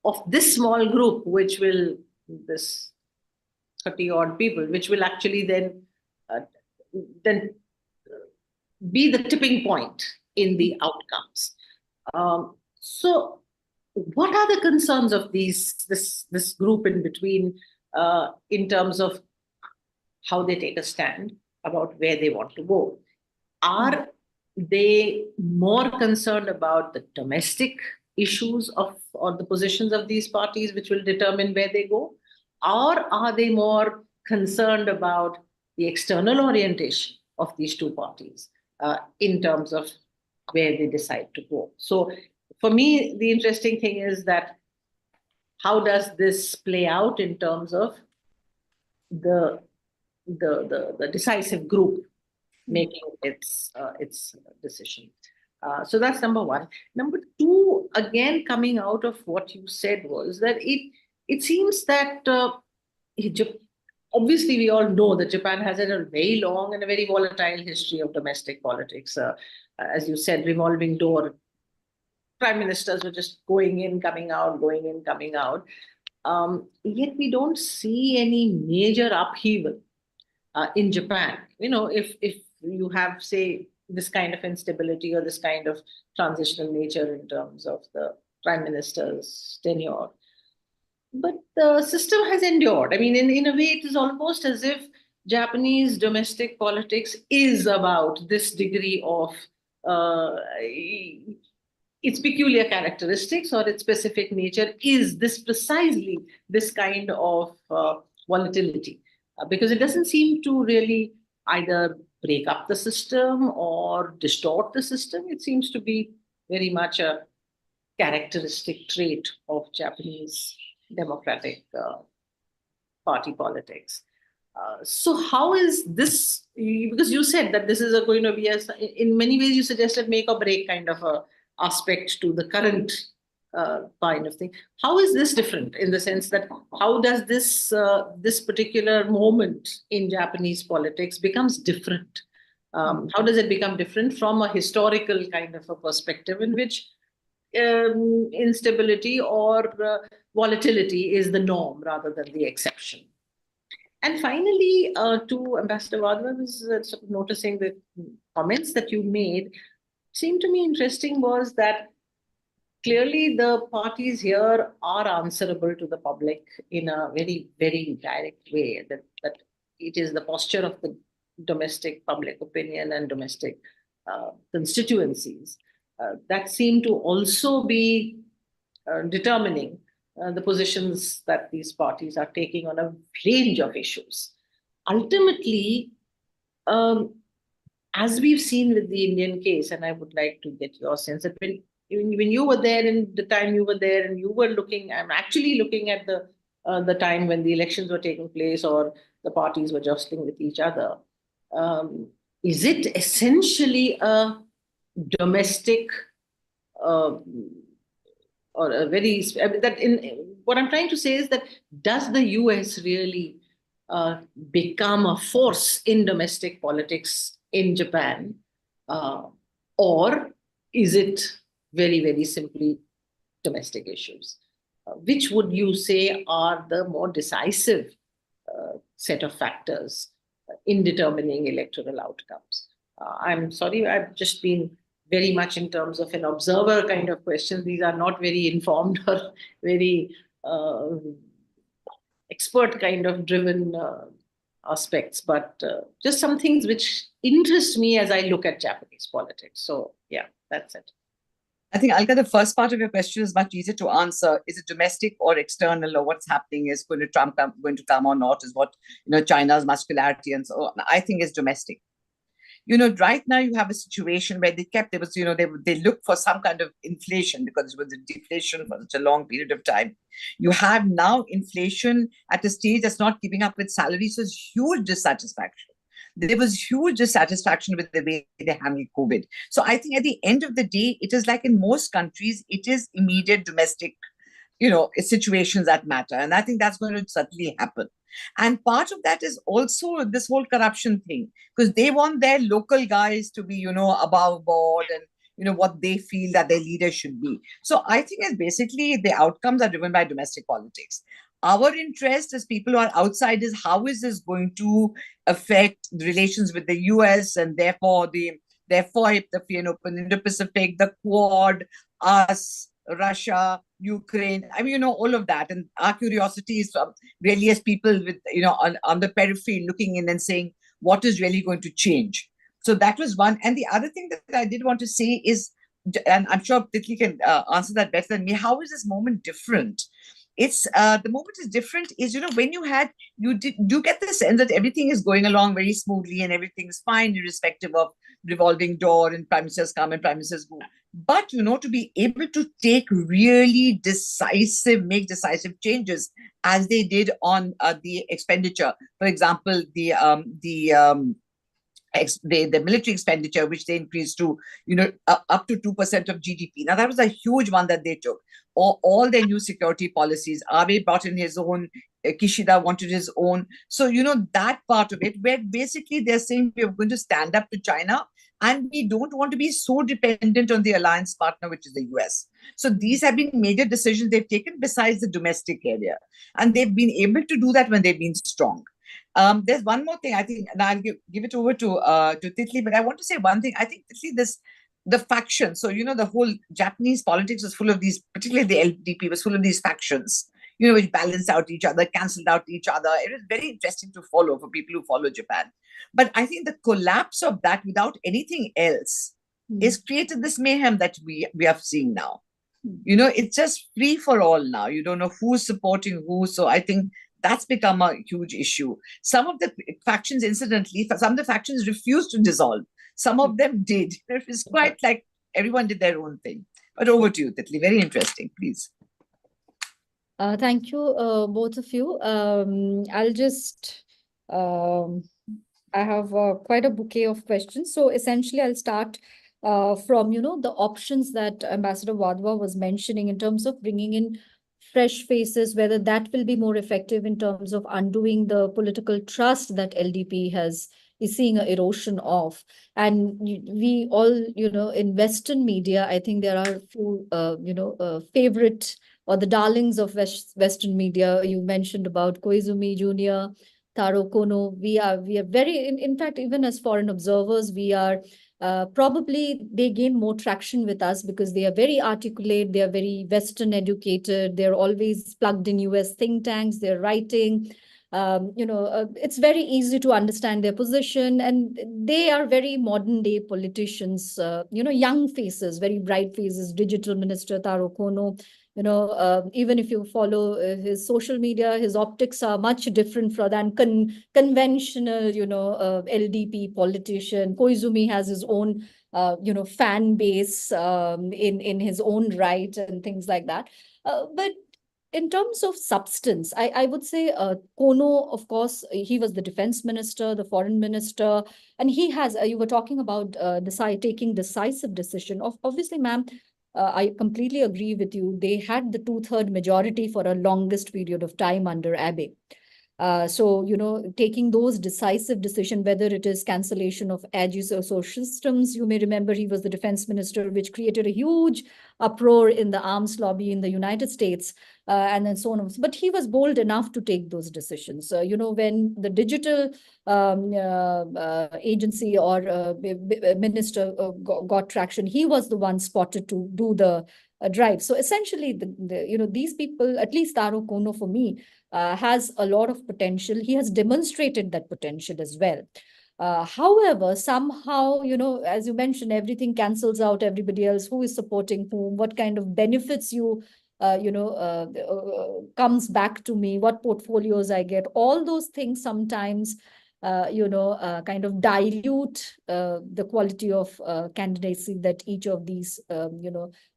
of this small group, which will, this 30 odd people, which will actually uh, then be the tipping point in the outcomes. So what are the concerns of this group in between, in terms of how they take a stand about where they want to go? Are they more concerned about the domestic issues of or the positions of these parties, which will determine where they go? Or are they more concerned about the external orientation of these two parties, in terms of where they decide to go? So for me, the interesting thing is that how does this play out in terms of the the decisive group making its decision. So that's number one. Number two, again, coming out of what you said, was that it seems that obviously we all know that Japan has had a very long and a very volatile history of domestic politics. As you said, revolving door. Prime ministers were just going in, coming out, going in, coming out. Yet we don't see any major upheaval in Japan. If you have, say, this kind of instability or this kind of transitional nature in terms of the prime minister's tenure, but the system has endured. I mean, in a way, it is almost as if Japanese domestic politics is about this degree of its peculiar characteristics or its specific nature is this precisely this kind of volatility, because it doesn't seem to really either break up the system or distort the system. It seems to be very much a characteristic trait of Japanese democratic party politics. So how is this, because you said that this is going to be, in many ways you suggested make or break kind of a aspect to the current kind of thing. How is this different, in the sense that how does this particular moment in Japanese politics becomes different? How does it become different from a historical kind of a perspective in which instability or volatility is the norm rather than the exception? And finally, to Ambassador Wadhwa, I was sort of noticing the comments that you made. Seemed to me interesting was that clearly the parties here are answerable to the public in a very, very direct way, that it is the posture of the domestic public opinion and domestic constituencies that seem to also be determining the positions that these parties are taking on a range of issues. Ultimately, as we've seen with the Indian case, and I would like to get your sense that when you were there, and the time you were there, and you were looking, I'm actually looking at the time when the elections were taking place or the parties were jostling with each other. Is it essentially a domestic or a very, that in what I'm trying to say is that does the US really become a force in domestic politics in Japan, or is it very, very simply domestic issues? Which would you say are the more decisive set of factors in determining electoral outcomes? I'm sorry, I've just been very much in terms of an observer kind of questions. These are not very informed or very expert kind of driven aspects, but just some things which interest me as I look at Japanese politics. So yeah, that's it. I think, Alka, the first part of your question is much easier to answer. Is it domestic or external, or what's happening is going to come or not? Is what, China's muscularity and so on. I think it's domestic. Right now you have a situation where there was, they looked for some kind of inflation because it was a deflation for such a long period of time. You have now inflation at a stage that's not keeping up with salaries, so it's huge dissatisfaction. There was huge dissatisfaction with the way they handled COVID. So I think at the end of the day, it is like in most countries, it is immediate domestic, situations that matter. And I think that's going to certainly happen. And part of that is also this whole corruption thing, because they want their local guys to be, above board and, what they feel that their leaders should be. So I think it's basically the outcomes are driven by domestic politics. Our interest as people who are outside is how is this going to affect the relations with the US and therefore the Indo-Pacific, the Quad, us, Russia, Ukraine. I mean, all of that. And our curiosity is really as people with, on the periphery looking in and saying, what is really going to change? So that was one. And the other thing that I did want to say is, and I'm sure Titli can answer that better than me, how is this moment different? It's the moment is different is, when you do get the sense that everything is going along very smoothly and everything is fine, irrespective of revolving door and prime ministers come and prime ministers go. But, to be able to make decisive changes as they did on the expenditure. For example, the military expenditure, which they increased to, up to 2% of GDP. Now, that was a huge one that they took. All their new security policies, Abe brought in his own, Kishida wanted his own. So, that part of it, where basically they're saying we're going to stand up to China and we don't want to be so dependent on the alliance partner, which is the US. So these have been major decisions they've taken besides the domestic area. And they've been able to do that when they've been strong. There's one more thing I think, and I'll give it over to Titli, but I want to say one thing. I think, Titli, the faction. So, the whole Japanese politics was full of these, particularly the LDP was full of these factions, which balanced out each other, cancelled out each other. It was very interesting to follow for people who follow Japan. But I think the collapse of that without anything else has created this mayhem that we are seeing now. It's just free for all now. You don't know who's supporting who. So I think that's become a huge issue. Some of the factions, incidentally, some of the factions refused to dissolve. Some of them did. It was quite like everyone did their own thing. But over to you, Titli. Very interesting, please. Thank you, both of you. I'll just, I have quite a bouquet of questions. So essentially, I'll start from, the options that Ambassador Wadhwa was mentioning in terms of bringing in fresh faces, whether that will be more effective in terms of undoing the political trust that LDP is seeing an erosion of. And we all, in Western media, I think there are a few, favorite or the darlings of Western media. You mentioned about Koizumi Jr., Taro Kono. We are very, in fact, even as foreign observers, we are probably they gain more traction with us because they are very articulate, they are very Western educated, they're always plugged in US think tanks, they're writing. It's very easy to understand their position, and they are very modern day politicians, young faces, very bright faces. Digital Minister Taro Kono, even if you follow his social media, his optics are much different than conventional, LDP politician. Koizumi has his own, fan base in his own right and things like that. But in terms of substance, I would say Kono, of course, he was the defense minister, the foreign minister, and he has, you were talking about taking decisive decision. Obviously, ma'am, I completely agree with you. They had the 2/3 majority for a longest period of time under Abe. So, taking those decisive decisions, whether it is cancellation of Aegis or social systems, you may remember he was the defense minister, which created a huge uproar in the arms lobby in the United States, and then so on. But he was bold enough to take those decisions. When the digital agency or minister got traction, he was the one spotted to do the drive. So essentially, these people, at least Taro Kono for me, has a lot of potential. He has demonstrated that potential as well. However, somehow, as you mentioned, everything cancels out everybody else, who is supporting whom, what kind of benefits comes back to me, what portfolios I get. All those things sometimes kind of dilute the quality of candidacy that each of these,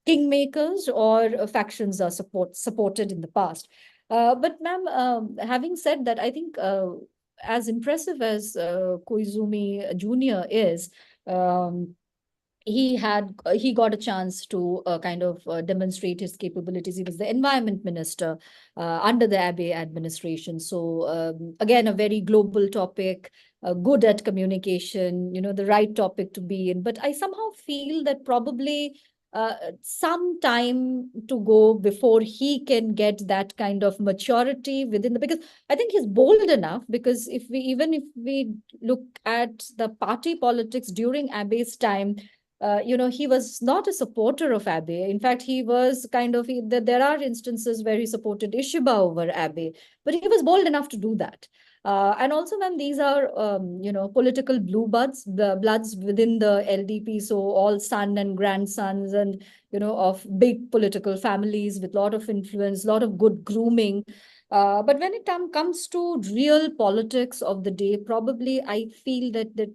kingmakers or factions are supported in the past. But ma'am, having said that, I think as impressive as Koizumi Jr. is, um, he got a chance to kind of demonstrate his capabilities. He was the environment minister under the Abe administration. So again, a very global topic, good at communication, the right topic to be in. But I somehow feel that probably some time to go before he can get that kind of maturity within the, because I think he's bold enough, because if we look at the party politics during Abe's time, he was not a supporter of Abe. In fact, he was kind of, there are instances where he supported Ishiba over Abe, but he was bold enough to do that. And also, when these are, political the bloods within the LDP, so all son and grandsons and, of big political families with a lot of influence, a lot of good grooming. But when it comes to real politics of the day, probably I feel that the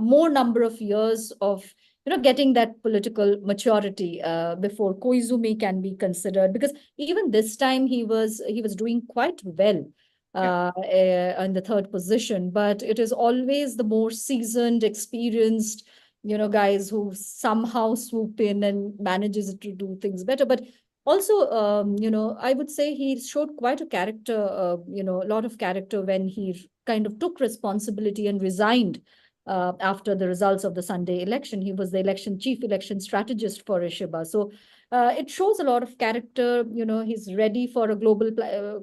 more number of years of getting that political maturity before Koizumi can be considered, because even this time he was doing quite well in the third position, but it is always the more seasoned, experienced, guys who somehow swoop in and manages to do things better. But also, I would say he showed quite a character, a lot of character when he kind of took responsibility and resigned after the results of the Sunday election. He was the chief election strategist for Ishiba. So it shows a lot of character. He's ready for a global,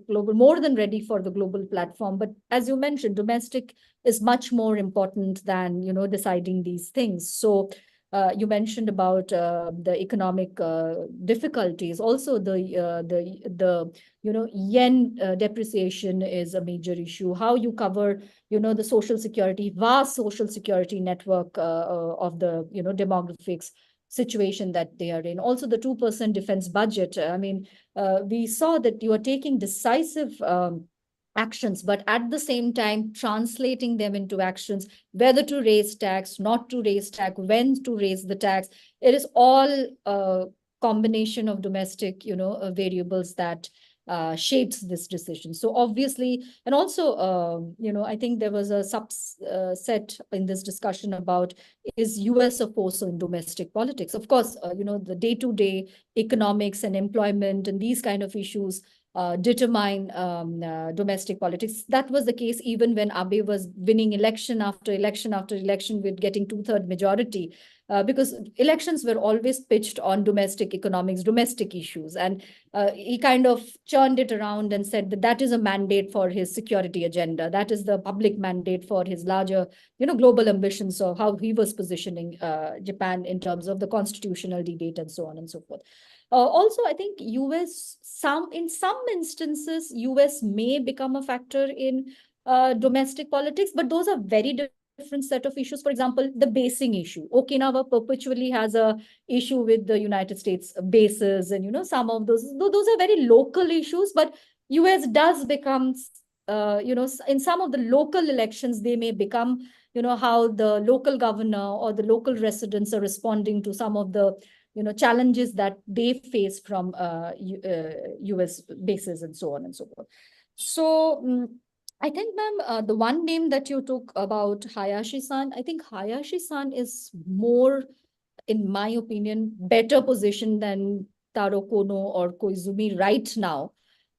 more than ready for the global platform. But as you mentioned, domestic is much more important than, deciding these things. So you mentioned about the economic difficulties. Also, the yen depreciation is a major issue. How you cover, the vast social security network of the, demographics situation that they are in. Also, the 2% defense budget. I mean, we saw that you are taking decisive actions, but at the same time translating them into actions, whether to raise tax, not to raise tax, when to raise the tax. It is all a combination of domestic, variables that shapes this decision. So obviously, and also, I think there was a subset in this discussion about, is US a force in domestic politics? Of course, the day-to-day economics and employment and these kind of issues determine domestic politics. That was the case even when Abe was winning election after election after election with getting 2/3 majority, because elections were always pitched on domestic economics, domestic issues. And he kind of churned it around and said that that is a mandate for his security agenda. That is the public mandate for his larger, global ambitions of how he was positioning Japan in terms of the constitutional debate and so on and so forth. Also, I think in some instances, US may become a factor in domestic politics, but those are very different set of issues. For example, the basing issue. Okinawa perpetually has a issue with the United States bases, and some of those are very local issues, but US does become, in some of the local elections, they may become, how the local governor or the local residents are responding to some of the challenges that they face from US bases and so on and so forth. So I think, ma'am, the one name that you took about Hayashi-san, I think Hayashi-san is more, in my opinion, better positioned than Taro Kono or Koizumi right now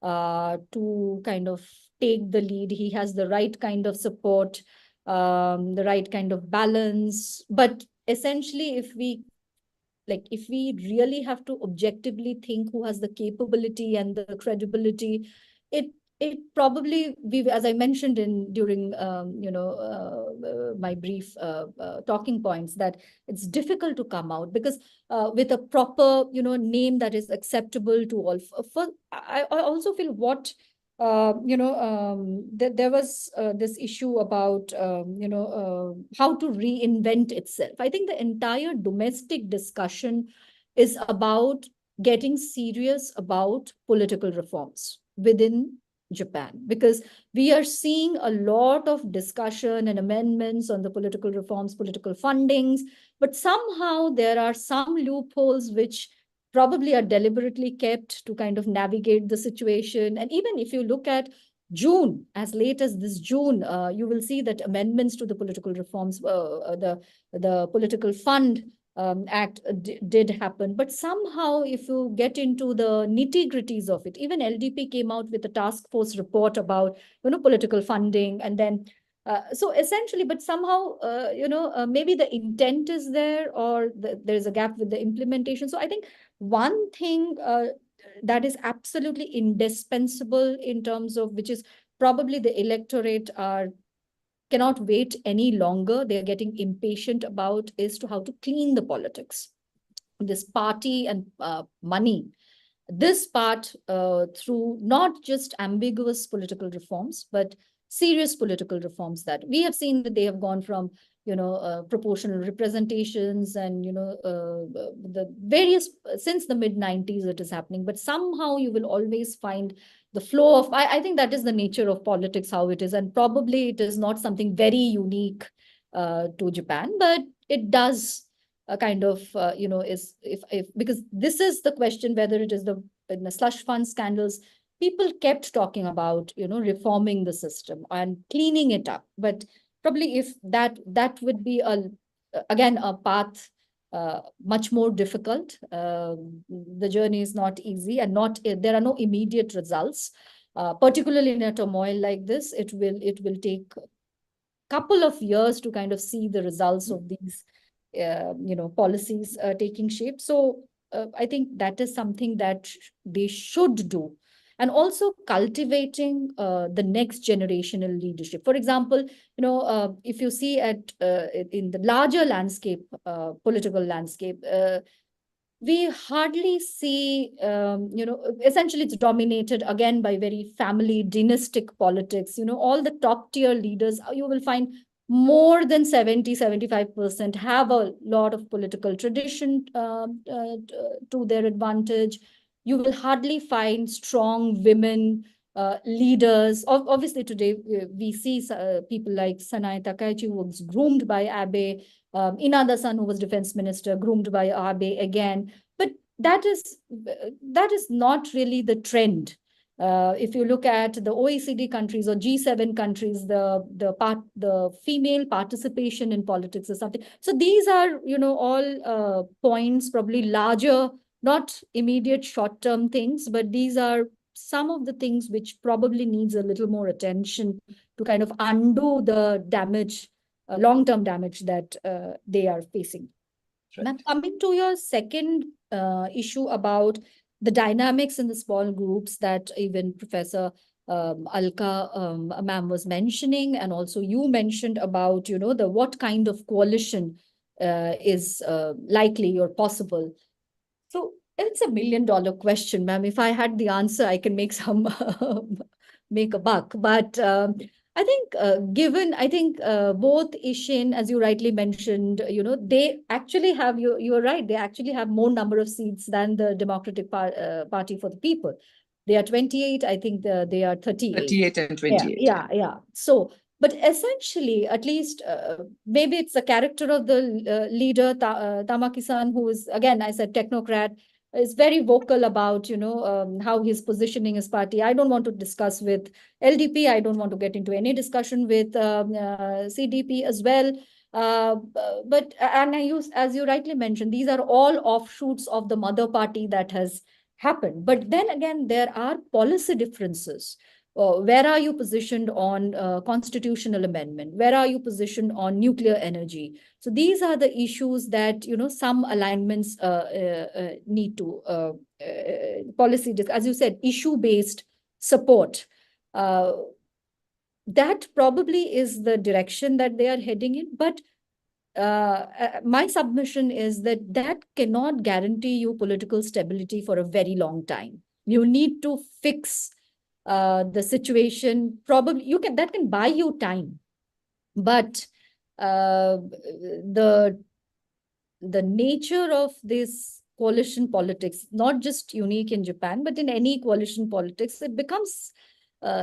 to kind of take the lead. He has the right kind of support, the right kind of balance. But essentially, if we really have to objectively think who has the capability and the credibility, it probably, as I mentioned during my brief talking points, that it's difficult to come out, because with a proper name that is acceptable to all. I also feel there was this issue about how to reinvent itself. I think the entire domestic discussion is about getting serious about political reforms within Japan, because we are seeing a lot of discussion and amendments on the political reforms, political fundings, but somehow there are some loopholes which probably are deliberately kept to kind of navigate the situation. And even if you look at June, as late as this June, you will see that amendments to the political reforms, the political fund act did happen. But somehow, if you get into the nitty-gritties of it, even LDP came out with a task force report about, political funding, and then so essentially, but somehow, maybe the intent is there, or there's a gap with the implementation. So I think one thing that is absolutely indispensable in terms of, which is probably the electorate cannot wait any longer, they're getting impatient about, is to how to clean the politics, this party and money. This part through not just ambiguous political reforms, but serious political reforms that we have seen that they have gone from, proportional representations and, the various, since the mid-90s it is happening, but somehow you will always find the flow of, I think that is the nature of politics, how it is, and probably it is not something very unique to Japan, but it does kind of, is if because this is the question, whether it is in the slush fund scandals, people kept talking about, reforming the system and cleaning it up. But probably if that would be again a path much more difficult. The journey is not easy, and there are no immediate results. Particularly in a turmoil like this, it will take a couple of years to kind of see the results of these policies taking shape. So I think that is something that they should do. And also cultivating the next generational leadership. For example, if you see in the larger landscape, political landscape, we hardly see, essentially it's dominated again by very family dynastic politics. All the top tier leaders, you will find more than 70-75% have a lot of political tradition to their advantage. You will hardly find strong women leaders. Obviously, today we see people like Sanae Takaichi, who was groomed by Abe, Inada-san, who was defense minister, groomed by Abe again. But that is not really the trend. If you look at the OECD countries or G7 countries, the female participation in politics is something. So these are, all points, probably larger, not immediate short-term things, but these are some of the things which probably needs a little more attention to kind of undo the damage, long-term damage that they are facing. Right. Now, coming to your second issue about the dynamics in the small groups that even Professor Alka ma'am was mentioning, and also you mentioned about, what kind of coalition is likely or possible. So it's $1 million question, ma'am. If I had the answer, I can make make a buck. But I think both Ishin, as you rightly mentioned, they actually have, you're right, they actually have more number of seats than the Democratic Party for the People. They are 28, I think they are 38. 38 and 28. Yeah. So, but essentially, at least maybe it's a character of the leader, Tamaki-san, who is, again, I said, technocrat, is very vocal about, how he's positioning his party. I don't want to discuss with LDP. I don't want to get into any discussion with CDP as well. But as you rightly mentioned, these are all offshoots of the mother party that has happened. But then again, there are policy differences. Where are you positioned on constitutional amendment? Where are you positioned on nuclear energy? So these are the issues that, some alignments need to policy, as you said, issue-based support. That probably is the direction that they are heading in. But my submission is that cannot guarantee you political stability for a very long time. You need to fix the situation. Probably that can buy you time, but the nature of this coalition politics, not just unique in Japan, but in any coalition politics, it becomes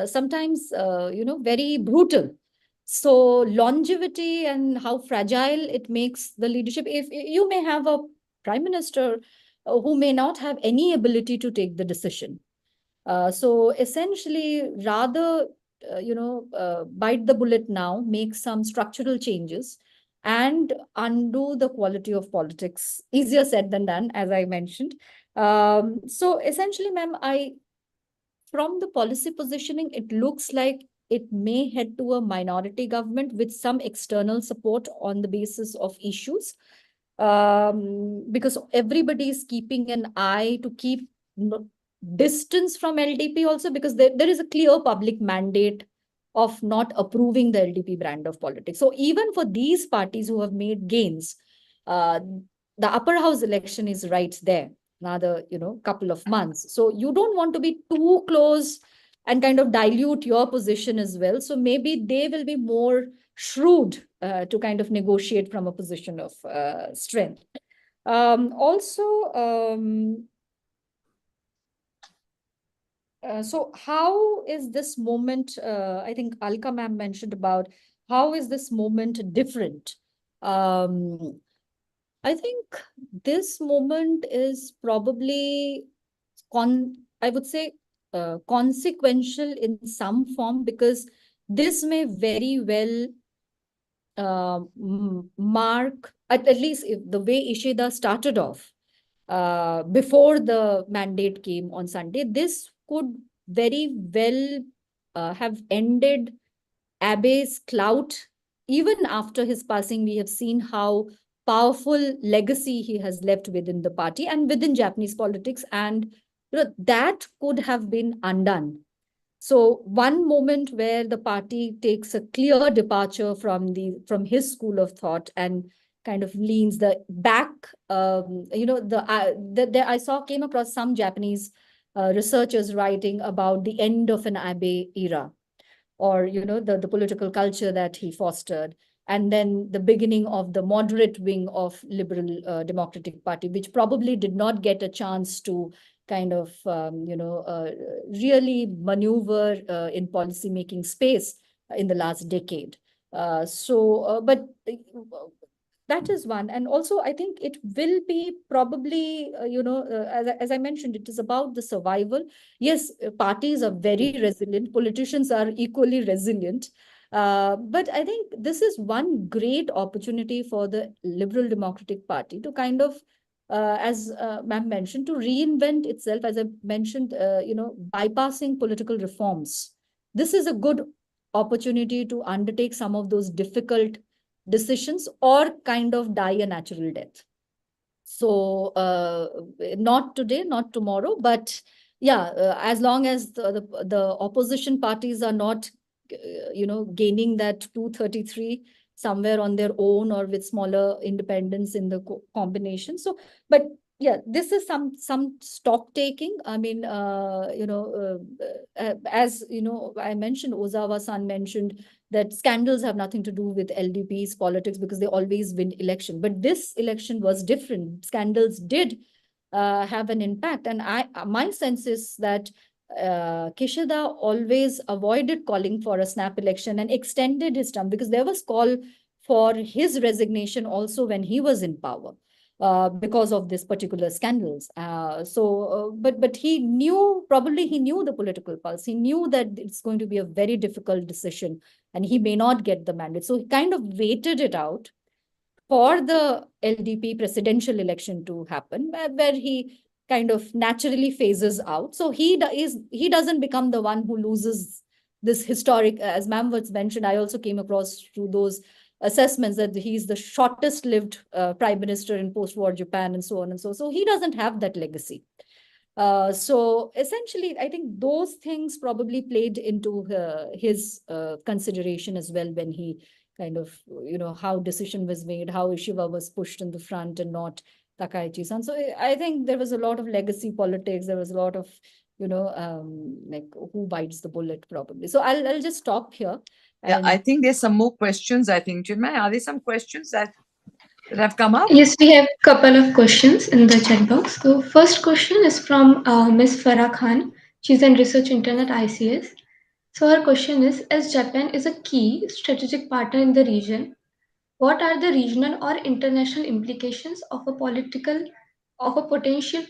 sometimes, very brutal. So longevity and how fragile it makes the leadership. If you may have a prime minister who may not have any ability to take the decision. So essentially, rather, bite the bullet now, make some structural changes, and undo the quality of politics. Easier said than done, as I mentioned. So essentially, ma'am, from the policy positioning, it looks like it may head to a minority government with some external support on the basis of issues, because everybody is keeping an eye to keep distance from LDP also, because there is a clear public mandate of not approving the LDP brand of politics. So even for these parties who have made gains, uh, the upper house election is right there, another couple of months. So you don't want to be too close and kind of dilute your position as well. So maybe they will be more shrewd to kind of negotiate from a position of strength. Also, so how is this moment, I think Alka ma'am mentioned about how is this moment different? I think this moment is probably I would say consequential in some form, because this may very well mark, at least if the way Ishida started off before the mandate came on Sunday, this could very well have ended Abe's clout. Even after his passing, we have seen how powerful legacy he has left within the party and within Japanese politics, and that could have been undone. So one moment where the party takes a clear departure from his school of thought and kind of leans the back, I came across some Japanese researchers writing about the end of an Abe era, or the political culture that he fostered, and then the beginning of the moderate wing of liberal democratic party, which probably did not get a chance to kind of really maneuver in policy making space in the last decade. But that is one. And also, I think it will be probably, as I mentioned, it is about the survival. Yes, parties are very resilient. Politicians are equally resilient. But I think this is one great opportunity for the Liberal Democratic Party to kind of, as ma'am mentioned, to reinvent itself, as I mentioned, bypassing political reforms. This is a good opportunity to undertake some of those difficult decisions or kind of die a natural death. So not today, not tomorrow, but yeah, as long as the opposition parties are not, gaining that 233 somewhere on their own or with smaller independents in the combination. So, but yeah, this is some stock taking. I mean, as I mentioned, Ozawa-san mentioned that scandals have nothing to do with LDP's politics because they always win election. But this election was different. Scandals did have an impact. And my sense is that Kishida always avoided calling for a snap election and extended his term, because there was call for his resignation also when he was in power. Because of this particular scandals. But he knew the political pulse. He knew that it's going to be a very difficult decision and he may not get the mandate. So he kind of waited it out for the LDP presidential election to happen, where he kind of naturally phases out. So he doesn't become the one who loses this historic, as ma'am was mentioned, I also came across through those assessments that he's the shortest lived prime minister in post-war Japan and so on and so. So he doesn't have that legacy. So essentially, I think those things probably played into his consideration as well when he kind of, how decision was made, how Ishiba was pushed in the front and not Takaichi-san. So I think there was a lot of legacy politics. There was a lot of, like who bites the bullet probably. So I'll just stop here. Yeah, I think there's some more questions, I think. Chinmay, are there some questions that have come up? Yes, we have a couple of questions in the chat box. So first question is from Ms. Farah Khan. She's a research intern at ICS. So her question is, as Japan is a key strategic partner in the region, what are the regional or international implications of a potential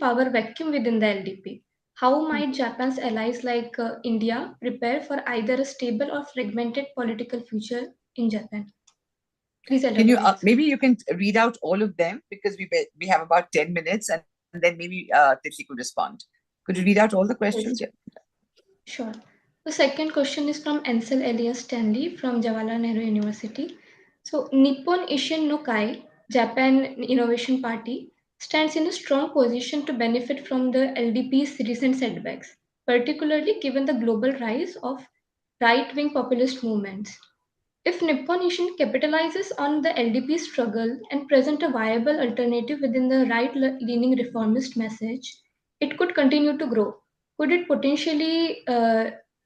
power vacuum within the LDP? How might Japan's allies like India prepare for either a stable or fragmented political future in Japan? Please Can you elaborate. maybe you can read out all of them because we have about 10 minutes, and then maybe Titli could respond. Could you read out all the questions? Yes, Yeah. sure. The second question is from Ansel Elias Stanley from Jawaharlal Nehru University. So, Nippon Ishin no Kai, Japan Innovation Party, stands in a strong position to benefit from the LDP's recent setbacks, particularly given the global rise of right wing populist movements. If Nippon Ishin capitalizes on the LDP struggle and present a viable alternative within the right-leaning reformist message, it could continue to grow. Could it potentially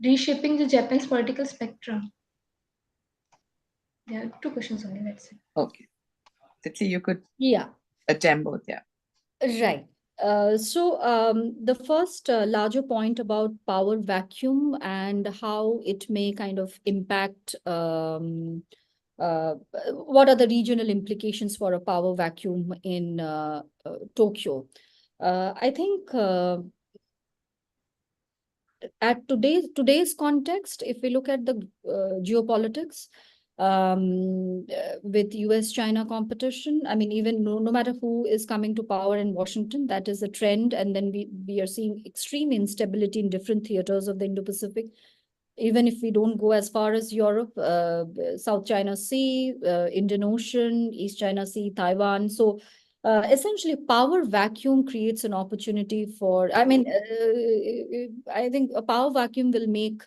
reshaping the Japan's political spectrum? Yeah, two questions only. Let's say. Okay. Titli, you could Yeah. attempt both. Yeah. Right. The first larger point about power vacuum and how it may kind of impact what are the regional implications for a power vacuum in Tokyo. I think at today's context, if we look at the geopolitics, with US-China competition. I mean, even no matter who is coming to power in Washington, that is a trend. And then we are seeing extreme instability in different theaters of the Indo-Pacific. Even if we don't go as far as Europe, South China Sea, Indian Ocean, East China Sea, Taiwan. So essentially, power vacuum creates an opportunity for, I mean, I think a power vacuum will make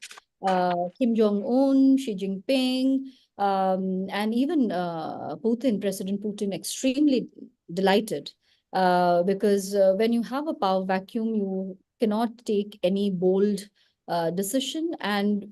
Kim Jong-un, Xi Jinping, and even President Putin, extremely delighted because when you have a power vacuum, you cannot take any bold decision, and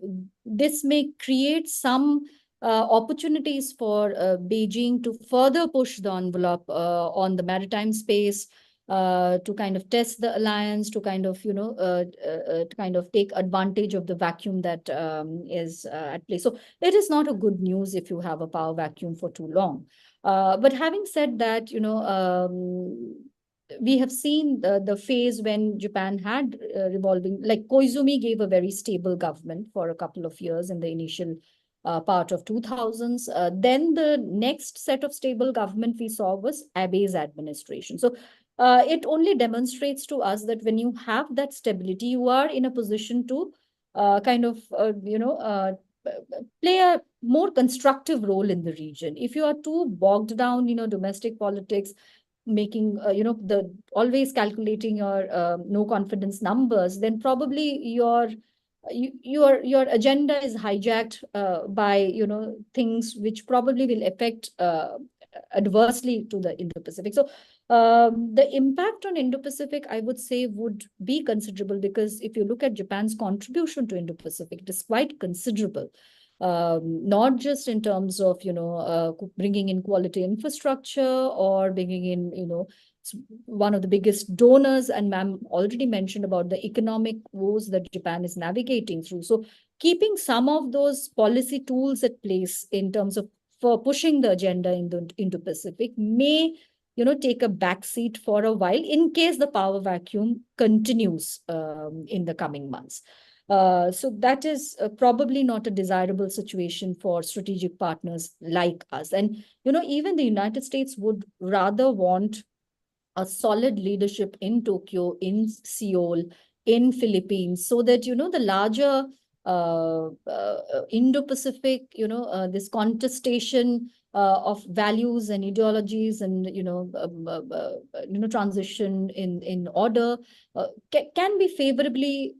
this may create some opportunities for Beijing to further push the envelope on the maritime space, to kind of test the alliance, to kind of, to kind of take advantage of the vacuum that is at play. So it is not a good news if you have a power vacuum for too long. But having said that, we have seen the phase when Japan had revolving, like Koizumi gave a very stable government for a couple of years in the initial part of 2000s. Then the next set of stable government we saw was Abe's administration. So it only demonstrates to us that when you have that stability, you are in a position to play a more constructive role in the region. If you are too bogged down, domestic politics, making the always calculating your no confidence numbers, then probably your agenda is hijacked by things which probably will affect adversely to the Indo-Pacific. So the impact on Indo-Pacific, I would say, would be considerable, because if you look at Japan's contribution to Indo-Pacific, it is quite considerable. Not just in terms of bringing in quality infrastructure or bringing in it's one of the biggest donors, and ma'am already mentioned about the economic woes that Japan is navigating through. So keeping some of those policy tools at place in terms of for pushing the agenda in the Indo-Pacific may take a backseat for a while in case the power vacuum continues in the coming months. So that is probably not a desirable situation for strategic partners like us. And, even the United States would rather want a solid leadership in Tokyo, in Seoul, in Philippines, so that, the larger Indo-Pacific, this contestation of values and ideologies and, transition in order can be favorably,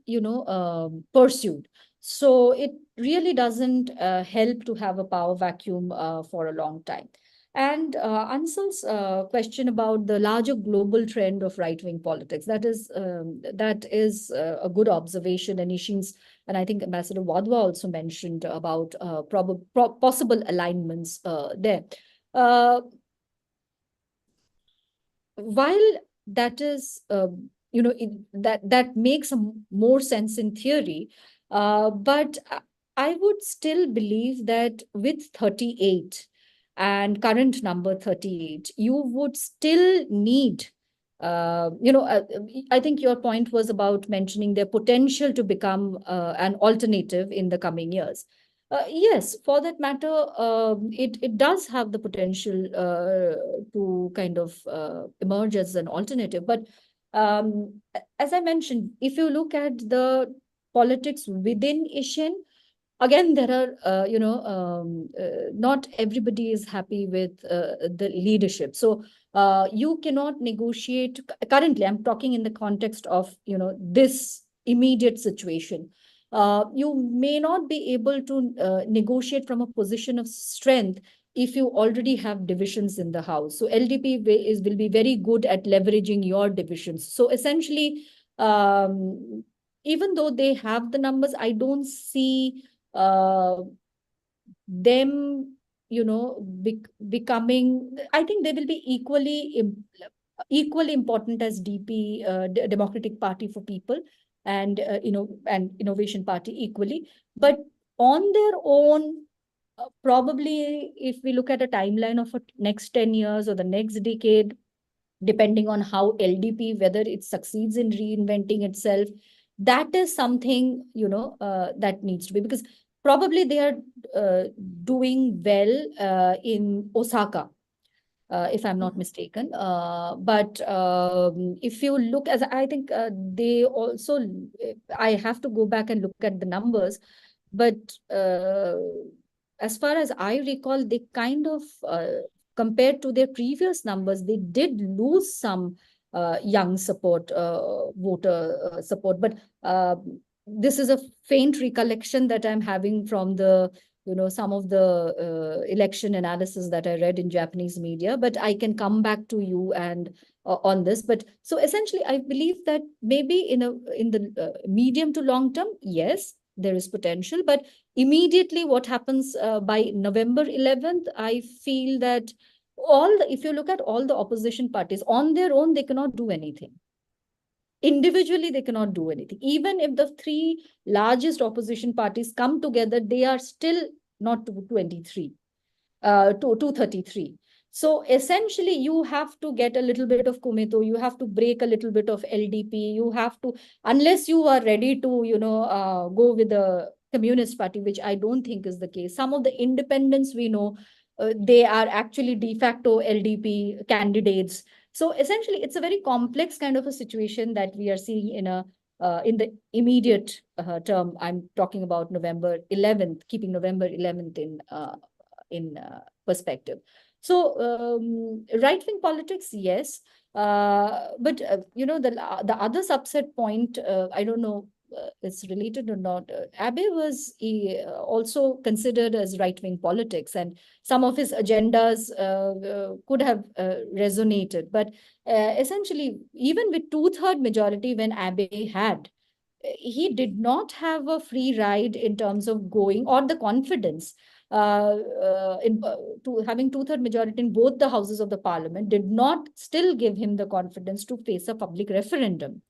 pursued. So it really doesn't help to have a power vacuum for a long time. And Ansel's question about the larger global trend of right-wing politics, that is a good observation. And Ishin's, and I think Ambassador Wadhwa also mentioned about possible alignments there. While that is, that makes more sense in theory, but I would still believe that with 38 and current number 38, you would still need, I think your point was about mentioning their potential to become an alternative in the coming years. Yes, for that matter, it does have the potential to kind of emerge as an alternative. But as I mentioned, if you look at the politics within Asian, again there are not everybody is happy with the leadership, so you cannot negotiate currently. I'm talking in the context of this immediate situation. You may not be able to negotiate from a position of strength if you already have divisions in the house. So LDP will be very good at leveraging your divisions. So essentially, even though they have the numbers, I don't see uh, them becoming. I think they will be equally important as DP, Democratic Party for People, and and Innovation Party equally, but on their own. Probably, if we look at a timeline of a next 10 years or the next decade, depending on how LDP, whether it succeeds in reinventing itself, that is something, that needs to be, because probably they are doing well in Osaka, if I'm not mistaken. But if you look, as I think they also, I have to go back and look at the numbers, but as far as I recall, they kind of, compared to their previous numbers, they did lose some young support, voter support. But this is a faint recollection that I'm having from the some of the election analysis that I read in Japanese media, but I can come back to you and on this. But so essentially, I believe that maybe in the medium to long term, yes, there is potential, but immediately what happens by November 11th, I feel that if you look at all the opposition parties on their own, they cannot do anything. Individually, they cannot do anything. Even if the three largest opposition parties come together, they are still not 223, to 233. So essentially, you have to get a little bit of Kumeto, you have to break a little bit of LDP, you have to, unless you are ready to, go with the Communist Party, which I don't think is the case. Some of the independents we know, they are actually de facto LDP candidates. So essentially, it's a very complex kind of a situation that we are seeing in the immediate term. I'm talking about November 11th, keeping November 11th in perspective. So right-wing politics, yes, but the other subset point, I don't know it's related or not. Abe was also considered as right-wing politics, and some of his agendas could have resonated. But essentially, even with two-third majority when Abe had, he did not have a free ride in terms of going, or the confidence to having two-third majority in both the houses of the parliament did not still give him the confidence to face a public referendum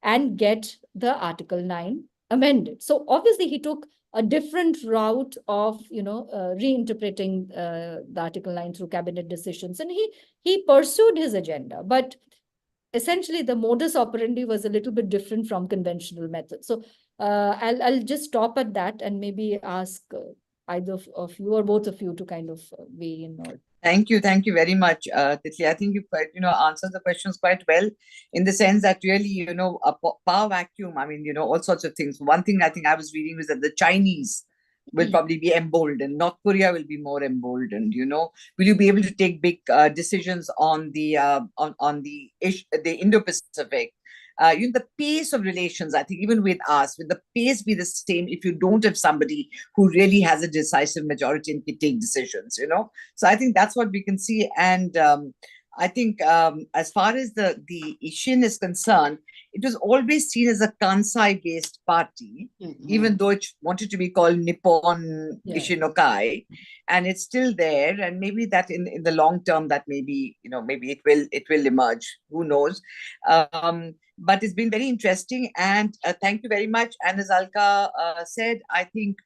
and get the Article 9 amended. So obviously he took a different route of reinterpreting the Article 9 through cabinet decisions, and he pursued his agenda. But essentially the modus operandi was a little bit different from conventional methods. So I'll just stop at that and maybe ask either of you or both of you to kind of weigh in. Or Thank you very much, Titli. I think you quite, answered the questions quite well, in the sense that really, a power vacuum. I mean, all sorts of things. One thing I think I was reading was that the Chinese will probably be emboldened. North Korea will be more emboldened. Will you be able to take big decisions on the the Indo-Pacific? The pace of relations, I think, even with us, will the pace be the same if you don't have somebody who really has a decisive majority and can take decisions? So I think that's what we can see. And I think as far as the Ishin is concerned, it was always seen as a Kansai-based party, even though it wanted to be called Nippon Ishinokai, and it's still there. And maybe that in the long term, that maybe maybe it will emerge. Who knows? But it's been very interesting, and thank you very much. And as Alka said, I think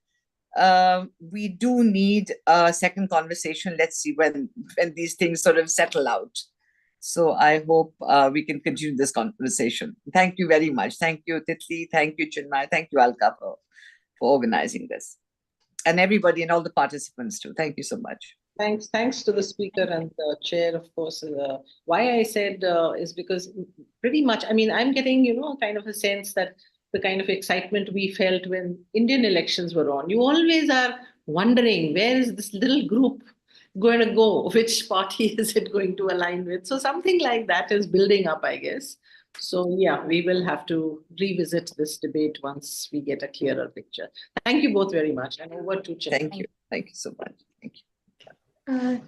we do need a second conversation. Let's see when these things sort of settle out. So I hope we can continue this conversation. Thank you very much. Thank you, Titli. Thank you, Chinmay. Thank you, Alka, for organizing this. And everybody and all the participants too. Thank you so much. Thanks to the speaker and the chair, of course. Why I said is because pretty much, I mean, I'm getting, kind of a sense that the kind of excitement we felt when Indian elections were on. You always are wondering, where is this little group going to go? Which party is it going to align with? So something like that is building up, I guess. So yeah, we will have to revisit this debate once we get a clearer picture. Thank you both very much. And over to Chinmay. Thank you. Thank you so much. Thank you.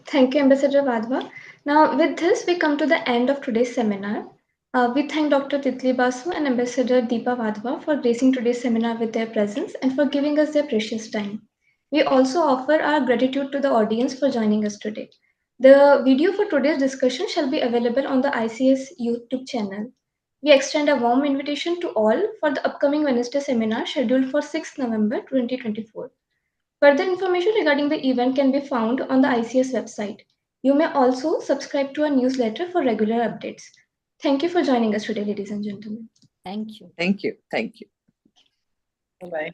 Thank you, Ambassador Wadhwa. Now, with this, we come to the end of today's seminar. We thank Dr. Titli Basu and Ambassador Deepa Wadhwa for gracing today's seminar with their presence and for giving us their precious time. We also offer our gratitude to the audience for joining us today. The video for today's discussion shall be available on the ICS YouTube channel. We extend a warm invitation to all for the upcoming Wednesday seminar scheduled for 6 November 2024. Further information regarding the event can be found on the ICS website. You may also subscribe to our newsletter for regular updates. Thank you for joining us today, ladies and gentlemen. Thank you. Thank you. Thank you. Bye-bye.